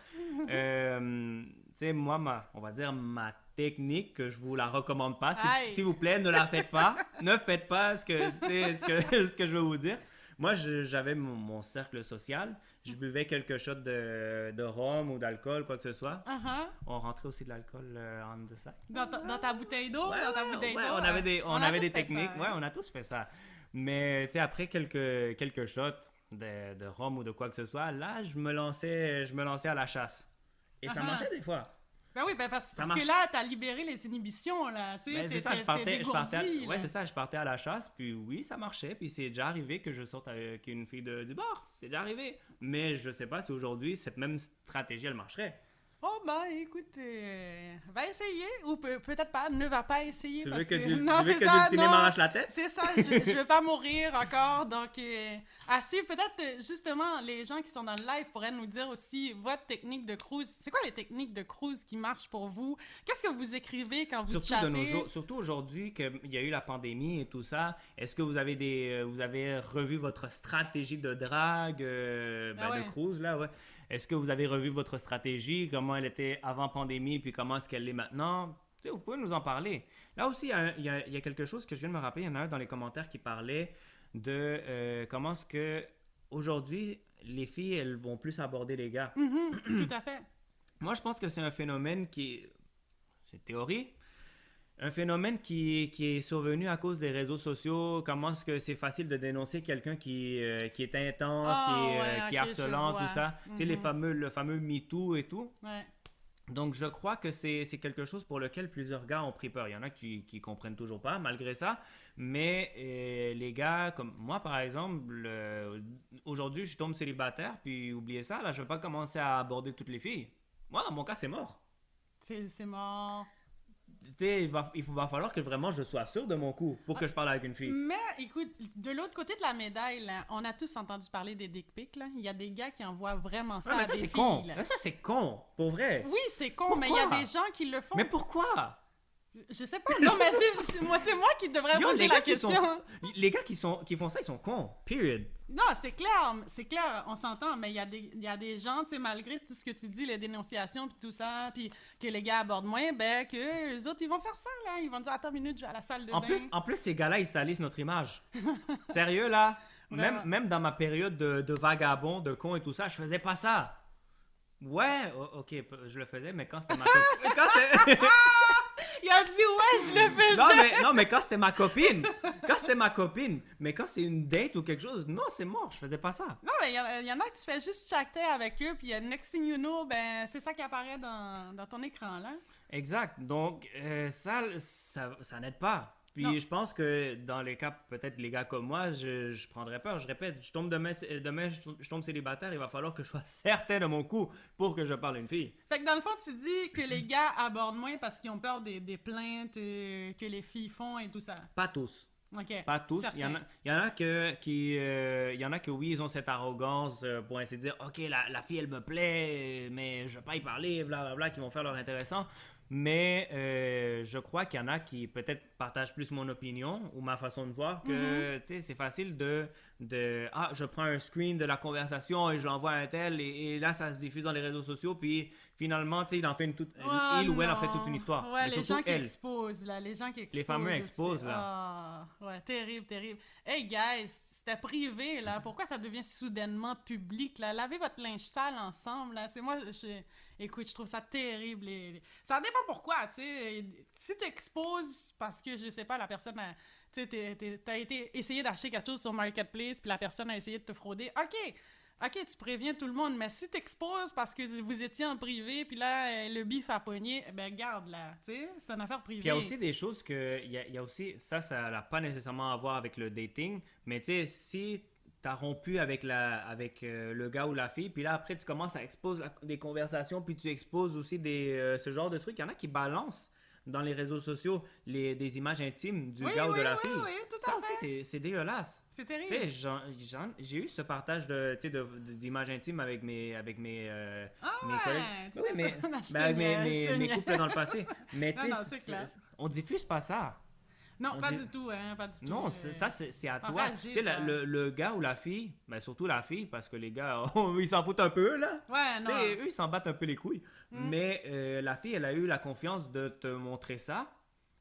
Tu sais, moi, on va dire ma technique, que je vous la recommande pas. Aïe. S'il vous plaît, ne la faites pas. Ne faites pas ce que je veux vous dire. Moi, j'avais mon cercle social. Je buvais quelques shots de rhum ou d'alcool, quoi que ce soit. Uh-huh. On rentrait aussi de l'alcool on the side. Dans ta bouteille d'eau, Ouais, dans ta ouais, bouteille ouais, d'eau. on avait des, on a avait tous des fait techniques. ça, Ouais, hein. on a tous fait ça. Mais tu sais, après quelques shots de rhum ou de quoi que ce soit, là, je me lançais à la chasse. Et ça Ah-ha. marchait des fois. Ben oui, ben parce marche. que là, t'as libéré les inhibitions, là. Tu sais, Ben, c'est ça, t'es je partais, dégourdi, ouais, là. c'est ça, je partais à la chasse, puis oui, ça marchait, puis c'est déjà arrivé que je sorte avec une fille du bar, c'est déjà arrivé. Mais je sais pas si aujourd'hui, cette même stratégie, elle marcherait. Oh ben écoute, va essayer ou peut-être pas, ne va pas essayer Tu veux parce que, du, non, tu veux c'est que ça, du cinéma non, m'arrache la tête? c'est ça, je veux pas mourir encore, donc à suivre peut-être justement les gens qui sont dans le live pourraient nous dire aussi votre technique de cruise. C'est quoi les techniques de cruise qui marchent pour vous? Qu'est-ce que vous écrivez quand vous Surtout chattez? de nos jours, surtout aujourd'hui qu'il y a eu la pandémie et tout ça, est-ce que vous avez vous avez revu votre stratégie de drague, Ah ouais. de cruise là, ouais. Est-ce que vous avez revu votre stratégie, comment elle était avant pandémie, puis comment est-ce qu'elle est maintenant? Tu sais, vous pouvez nous en parler. Là aussi, il y a quelque chose que je viens de me rappeler. Il y en a un dans les commentaires qui parlait de comment est-ce que aujourd'hui les filles, elles vont plus aborder les gars. Mhm, tout à fait. Moi, je pense que c'est un phénomène c'est une théorie, un phénomène qui est survenu à cause des réseaux sociaux. Comment est-ce que c'est facile de dénoncer quelqu'un qui est intense, qui est ok, je harcelant, vois. tout ça. Tu sais, le fameux MeToo et tout. Ouais. Donc, je crois que c'est quelque chose pour lequel plusieurs gars ont pris peur. Il y en a qui comprennent toujours pas, malgré ça. Mais les gars, comme moi, par exemple, aujourd'hui, je tombe célibataire, puis oubliez ça, là, je vais pas commencer à aborder toutes les filles. Moi, dans mon cas, c'est mort. C'est mort. Tu sais, va falloir que vraiment je sois sûr de mon coup pour que je parle avec une fille. Mais écoute, de l'autre côté de la médaille, là, on a tous entendu parler des dick pics. Là. Il y a des gars qui envoient vraiment ça Ouais, mais à ça, des c'est filles. con. Là. Mais ça, c'est con, pour vrai. Oui, c'est con, mais il y a Pourquoi? des gens qui le font. Mais pourquoi? Je sais pas. Non, mais c'est moi qui devrais Yo, poser les la gars qui question. Les gars qui font ça, ils sont cons. Period. Non, c'est clair, on s'entend, mais il y a des gens, tu sais, malgré tout ce que tu dis, les dénonciations puis tout ça, puis que les gars abordent moins, ben que les autres, ils vont faire ça, là. Ils vont dire, attends une minute, je vais à la salle de bain. En plus, ces gars-là, ils salissent notre image. Sérieux, là? Vraiment. Même dans ma période de vagabond, de con et tout ça, je faisais pas ça. Ouais, ok, je le faisais, mais quand c'était ma copine... Il a dit, ouais, je le faisais. non, mais quand c'était ma copine. Mais quand c'est une date ou quelque chose, non, c'est mort, je faisais pas ça. Non, mais il y en a que tu fais juste chatter avec eux, puis next thing you know, ben, c'est ça qui apparaît dans ton écran, là. Exact. Donc, ça n'aide pas. Puis Non. je pense que dans les cas, peut-être les gars comme moi, je prendrais peur. Je répète, je tombe demain je tombe célibataire, il va falloir que je sois certain de mon coup pour que je parle à une fille. Fait que dans le fond, tu dis que les gars abordent moins parce qu'ils ont peur des plaintes que les filles font et tout ça. Pas tous. OK. Pas tous. Certains. Il y en a il y en a que oui, ils ont cette arrogance pour ainsi dire, ok, la fille elle me plaît, mais je veux pas y parler, blablabla, qui vont faire leur intéressant. Mais je crois qu'il y en a qui peut-être partagent plus mon opinion ou ma façon de voir que tu sais, c'est facile ah, je prends un screen de la conversation et je l'envoie à un tel et là ça se diffuse dans les réseaux sociaux puis finalement tu sais il en fait il ou elle en fait toute une histoire. Ouais, mais les surtout gens qui elle. exposent, là. Les gens qui exposent. Les fameux aussi. exposent, là. Ah, ouais, terrible, terrible. Hey, guys, c'était privé, là. Pourquoi ça devient soudainement public, là? Lavez votre linge sale ensemble, là. C'est moi, écoute, je trouve ça terrible. Ça dépend pourquoi, tu sais. Si t'exposes parce que, je sais pas, la personne a... Tu sais, t'as essayé d'acheter quelque chose sur Marketplace, puis la personne a essayé de te frauder. OK, tu préviens tout le monde, mais si t'exposes parce que vous étiez en privé, puis là, le bif a pogné, ben garde, là, tu sais, c'est une affaire privée. Puis il y a aussi des choses que, il y a aussi, ça n'a pas nécessairement à voir avec le dating, mais tu sais, si t'as rompu avec le gars ou la fille, puis là après tu commences à exposer des conversations, puis tu exposes aussi ce genre de trucs, il y en a qui balancent dans les réseaux sociaux des images intimes du gars ou de la fille. Oui, tout Ça à aussi, fait. c'est dégueulasse. C'est Tu terrible. sais, j'ai eu ce partage d'images intimes avec mes Ah mes ouais, collègues. tu Oui, fais mais, ça, non, je ben, te avec niaise, mes couples dans le passé. Mais tu Non, sais, non, c'est clair. on diffuse pas ça. Non, On pas dit- du tout, hein, pas du tout. Non, ça, c'est à toi. Enragé, Tu sais, ça. le gars ou la fille, ben surtout la fille, parce que les gars, ils s'en foutent un peu, là. Ouais, Tu non. sais, eux, ils s'en battent un peu les couilles. Mais la fille, elle a eu la confiance de te montrer ça.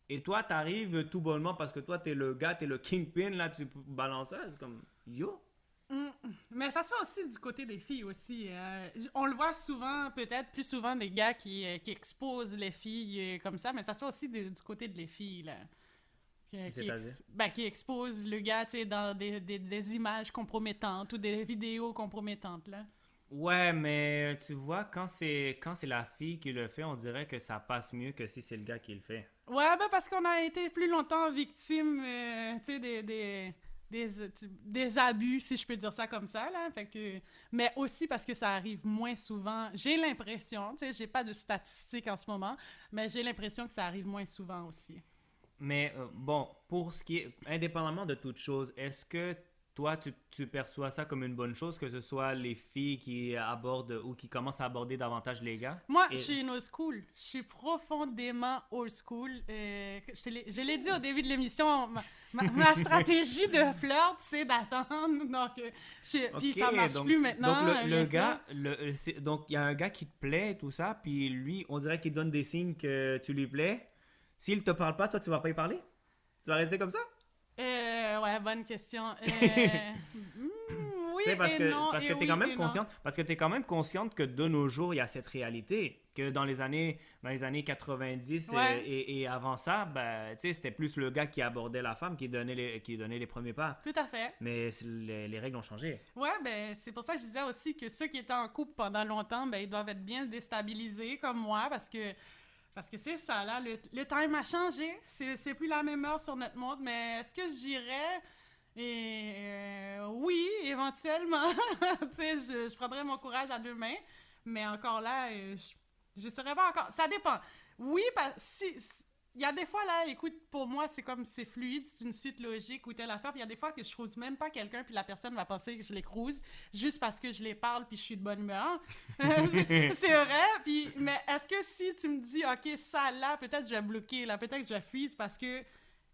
Et toi, t'arrives tout bonnement parce que toi, t'es le gars, t'es le kingpin, là, tu balances ça. C'est comme, yo. Mais ça se fait aussi du côté des filles aussi. On le voit souvent, peut-être plus souvent des gars qui exposent les filles comme ça, mais ça se fait aussi du côté de les filles, là. C'est-à-dire? Qui exposent le gars, tu sais, dans des images compromettantes ou des vidéos compromettantes, là. Ouais, mais tu vois, quand c'est la fille qui le fait, on dirait que ça passe mieux que si c'est le gars qui le fait. Ouais, ben parce qu'on a été plus longtemps victime, tu sais, des abus, si je peux dire ça comme ça, là. Fait que... Mais aussi parce que ça arrive moins souvent. J'ai l'impression, tu sais, j'ai pas de statistiques en ce moment, mais j'ai l'impression que ça arrive moins souvent aussi. Mais bon, pour ce qui est, indépendamment de toute chose, est-ce que toi, tu perçois ça comme une bonne chose, que ce soit les filles qui abordent ou qui commencent à aborder davantage les gars? Moi, Et- je suis une old school. Je suis profondément old school. Je l'ai dit au début de l'émission, ma stratégie de flirt, c'est d'attendre. Donc, puis ça marche donc, plus maintenant. Donc, le bien sûr. gars, donc il y a un gars qui te plaît, tout ça, puis lui, on dirait qu'il donne des signes que tu lui plais. S'il te parle pas, toi, tu vas pas y parler? Tu vas rester comme ça? Ouais, bonne question. Oui Tu sais, parce et que, non. parce et que t'es oui quand même et non. consciente, parce que t'es quand même consciente que de nos jours, il y a cette réalité, que dans les années 90 Ouais. et avant ça, ben, tu sais, c'était plus le gars qui abordait la femme qui donnait les premiers pas. Tout à fait. Mais les règles ont changé. Ouais, ben c'est pour ça que je disais aussi que ceux qui étaient en couple pendant longtemps, ben ils doivent être bien déstabilisés comme moi parce que c'est ça, là, le time a changé. C'est plus la même heure sur notre montre, mais est-ce que j'irais? Oui, éventuellement. Tu sais, je prendrais mon courage à deux mains, mais encore là, je serais pas encore. Ça dépend. Oui, il y a des fois, là, écoute, pour moi, c'est comme c'est fluide, c'est une suite logique ou telle affaire. Puis il y a des fois que je crouse même pas quelqu'un, puis la personne va penser que je les crouse juste parce que je les parle, puis je suis de bonne humeur. C'est vrai. Puis, mais est-ce que si tu me dis, OK, ça là, peut-être je vais bloquer, là, peut-être je vais freeze parce que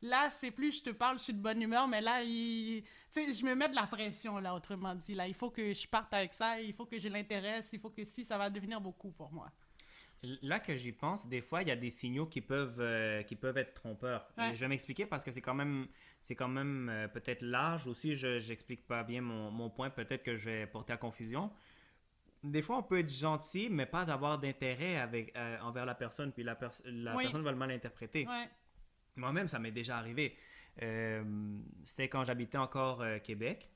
là, c'est plus je te parle, je suis de bonne humeur, mais là, tu sais, je me mets de la pression, là, autrement dit. Là, il faut que je parte avec ça, il faut que je l'intéresse, il faut que si, ça va devenir beaucoup pour moi. Là que j'y pense, des fois, il y a des signaux qui peuvent être trompeurs. Ouais. Et je vais m'expliquer parce que c'est quand même peut-être large aussi. J'explique pas bien mon point. Peut-être que je vais porter à confusion. Des fois, on peut être gentil, mais pas avoir d'intérêt envers la personne, puis la Oui. personne va le mal interpréter. Ouais. Moi-même, ça m'est déjà arrivé. C'était quand j'habitais encore Québec.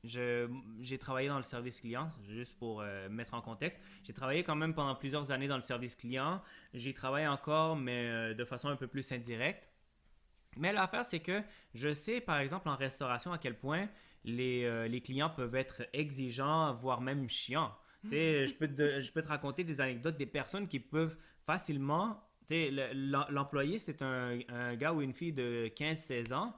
J'ai travaillé dans le service client, juste pour mettre en contexte. J'ai travaillé quand même pendant plusieurs années dans le service client. J'y travaille encore, mais de façon un peu plus indirecte. Mais l'affaire, c'est que je sais, par exemple, en restauration, à quel point les clients peuvent être exigeants, voire même chiants. Tu sais, je peux te raconter des anecdotes des personnes qui peuvent facilement... Tu sais, l'employé, c'est un gars ou une fille de 15-16 ans.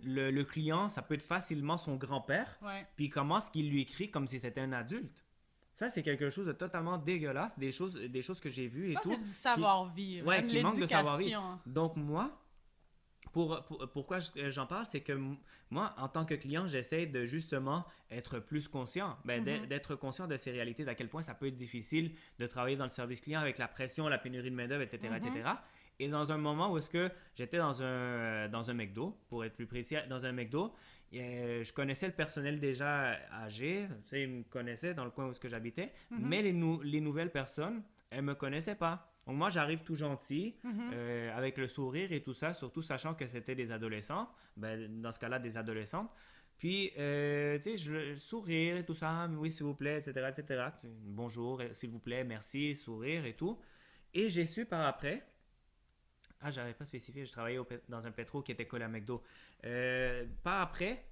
Le client, ça peut être facilement son grand-père. Ouais. Puis il commence qu'il lui écrit comme si c'était un adulte. Ça, c'est quelque chose de totalement dégueulasse, des choses que j'ai vues et Ça, tout. c'est du savoir-vivre. Ouais, de qui manque de savoir-vivre. l'éducation. Donc moi, pourquoi j'en parle, c'est que moi, en tant que client, j'essaie de justement être plus conscient, d'être conscient de ces réalités, d'à quel point ça peut être difficile de travailler dans le service client avec la pression, la pénurie de main-d'œuvre, etc., etc. Et dans un moment où est-ce que j'étais dans un McDo, pour être plus précis, dans un McDo, je connaissais le personnel déjà âgé, tu sais, ils me connaissaient dans le coin où est-ce que j'habitais, mais les nouvelles personnes, elles me connaissaient pas. Donc moi, j'arrive tout gentil, avec le sourire et tout ça, surtout sachant que c'était des adolescents, dans ce cas-là, des adolescentes. Puis, tu sais, sourire et tout ça, oui, s'il vous plaît, etc., etc. Bonjour, s'il vous plaît, merci, sourire et tout. Et j'ai su par après, j'avais pas spécifié, je travaillais dans un pétro qui était collé à McDo. Par après,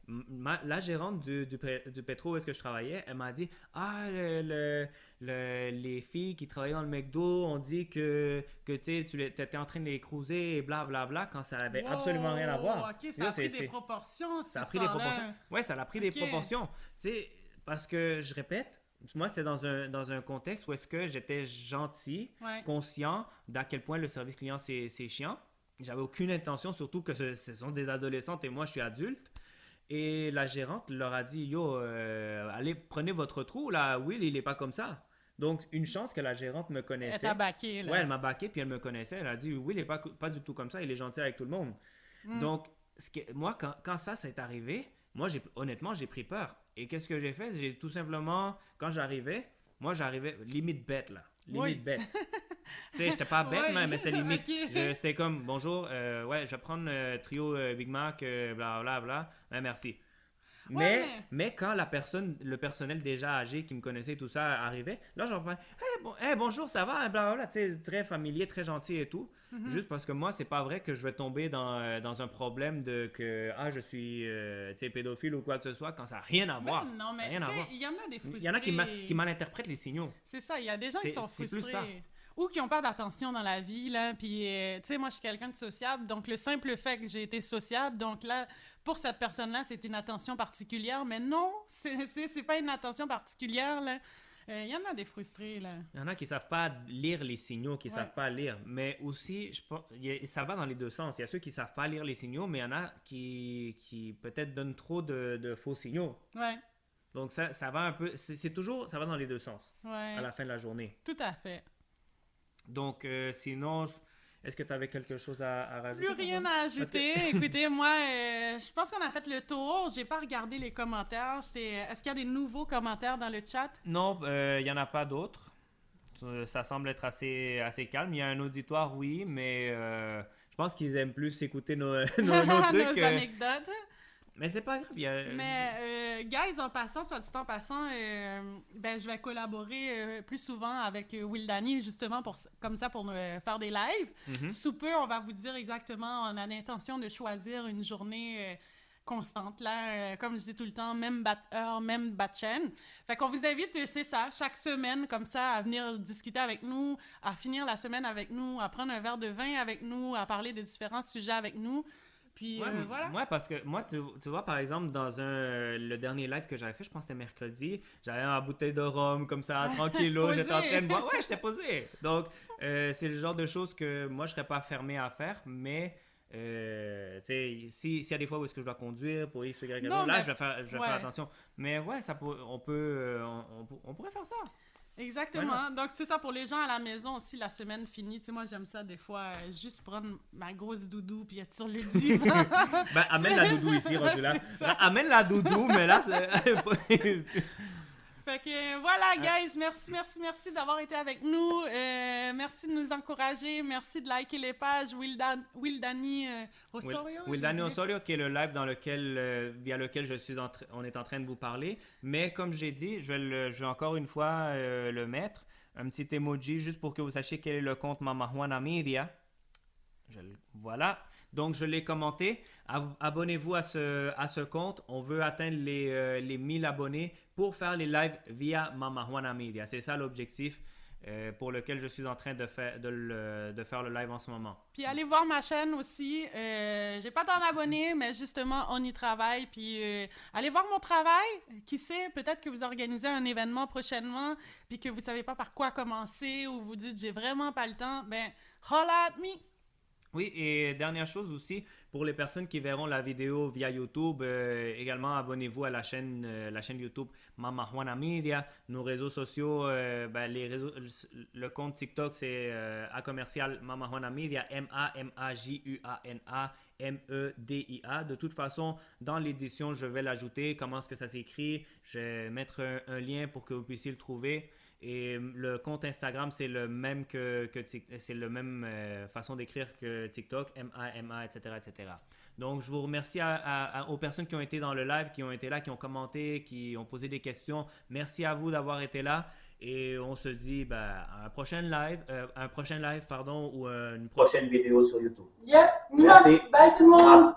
la gérante du pétro où est-ce que je travaillais, elle m'a dit « Ah, les filles qui travaillaient dans le McDo ont dit que tu sais, tu étais en train de les cruiser et blablabla quand ça avait absolument rien à voir. » OK, ça a pris des proportions, Ça a pris des proportions. Ouais, ça a pris des proportions. Tu sais, parce que, je répète, moi, c'était dans un contexte où est-ce que j'étais gentil, conscient d'à quel point le service client, c'est chiant. J'avais aucune intention, surtout que ce sont des adolescentes et moi, je suis adulte. Et la gérante leur a dit « Yo, allez, prenez votre trou, là, Will, il est pas comme ça. » Donc, une chance que la gérante me connaissait. Elle t'a backé, là. Ouais, elle m'a backé, puis elle me connaissait. Elle a dit « Will, il est pas du tout comme ça, il est gentil avec tout le monde. » Donc, moi, quand ça s'est arrivé, moi, honnêtement, j'ai pris peur. Et qu'est-ce que j'ai fait? J'ai tout simplement, quand j'arrivais limite bête, là. Limite bête. Tu sais, j'étais pas bête, mais c'était limite. Okay. C'était comme, bonjour, ouais, je vais prendre trio Big Mac, blablabla, merci. Mais quand le personnel déjà âgé qui me connaissait tout ça arrivait, là, j'en parlais, hey, bonjour, ça va, blablabla, tu sais, très familier, très gentil et tout. Juste parce que moi, c'est pas vrai que je vais tomber dans un problème de que, je suis, tu sais, pédophile ou quoi que ce soit, quand ça n'a rien à voir. Non, mais tu sais, il y en a des frustrés. Il y en a qui mal interprètent les signaux. C'est ça, il y a des gens qui sont frustrés. Plus ça. Ou qui ont pas d'attention dans la vie, là, puis, tu sais, moi, je suis quelqu'un de sociable, donc le simple fait que j'ai été sociable, donc là, pour cette personne-là, c'est une attention particulière, mais non, c'est pas une attention particulière, là. Il y en a des frustrés, là. Il y en a qui savent pas lire les signaux, qui savent pas lire, mais aussi, ça va dans les deux sens. Il y a ceux qui savent pas lire les signaux, mais il y en a qui peut-être donnent trop de faux signaux. Ouais. Donc, ça va un peu, c'est toujours, ça va dans les deux sens, à la fin de la journée. Tout à fait. Donc, sinon, est-ce que tu avais quelque chose à rajouter? Plus rien à ajouter. Écoutez, moi, je pense qu'on a fait le tour. J'ai pas regardé les commentaires. Est-ce qu'il y a des nouveaux commentaires dans le chat? Non, il n'y en a pas d'autres. Ça semble être assez calme. Il y a un auditoire, oui, mais je pense qu'ils aiment plus écouter nos trucs. Nos anecdotes. Mais c'est pas grave. Mais, guys, en passant, soit dit en passant, je vais collaborer plus souvent avec Will Danny, justement, comme ça, pour faire des lives. Sous peu, on va vous dire exactement, on a l'intention de choisir une journée constante, là, comme je dis tout le temps, même heure, même chaîne. Fait qu'on vous invite, c'est ça, chaque semaine, comme ça, à venir discuter avec nous, à finir la semaine avec nous, à prendre un verre de vin avec nous, à parler de différents sujets avec nous. Puis, voilà. Ouais, parce que moi, tu vois, par exemple, dans le dernier live que j'avais fait, je pense que c'était mercredi, j'avais ma bouteille de rhum comme ça, tranquillo, j'étais en train de boire. Ouais, j'étais posé. Donc, c'est le genre de choses que moi, je serais pas fermé à faire, mais tu sais, s'il y a des fois où est-ce que je dois conduire pour X ou Y, là, je vais faire attention. Mais ouais, on pourrait faire ça. Exactement. Donc, c'est ça pour les gens à la maison aussi, la semaine finie. Tu sais, moi, j'aime ça des fois, juste prendre ma grosse doudou puis être sur le divan. Amène la doudou ici, rendu là. Amène la doudou, mais là, c'est... Fait que voilà, guys, merci d'avoir été avec nous. Merci de nous encourager. Merci de liker les pages. Will Danny Osorio. Will Danny Osorio, qui est le live via lequel on est en train de vous parler. Mais comme j'ai dit, je vais encore une fois le mettre. Un petit emoji juste pour que vous sachiez quel est le compte Mama Juana Media. Voilà. Donc, je l'ai commenté. Abonnez-vous à ce compte. On veut atteindre les 1000 abonnés pour faire les lives via Mama Juana Media. C'est ça l'objectif pour lequel je suis en train de faire le live en ce moment. Puis allez voir ma chaîne aussi. J'ai pas tant d'abonnés, mais justement, on y travaille. Puis allez voir mon travail. Qui sait, peut-être que vous organisez un événement prochainement, puis que vous savez pas par quoi commencer, ou vous dites j'ai vraiment pas le temps. Ben, holla at me! Oui, et dernière chose aussi, pour les personnes qui verront la vidéo via YouTube, également abonnez-vous à la chaîne YouTube Mama Juana Media. Nos réseaux sociaux, le compte TikTok c'est @commercial Mama Juana Media, MAMAJUANA MEDIA. De toute façon, dans l'édition, je vais l'ajouter. Comment est-ce que ça s'écrit? Je vais mettre un lien pour que vous puissiez le trouver. Et le compte Instagram, c'est le même c'est le même façon d'écrire que TikTok, MAMA, etc., etc. Donc, je vous remercie aux personnes qui ont été dans le live, qui ont été là, qui ont commenté, qui ont posé des questions. Merci à vous d'avoir été là. Et on se dit à un prochain live, ou une prochaine vidéo sur YouTube. Yes! Merci. Bye tout le monde!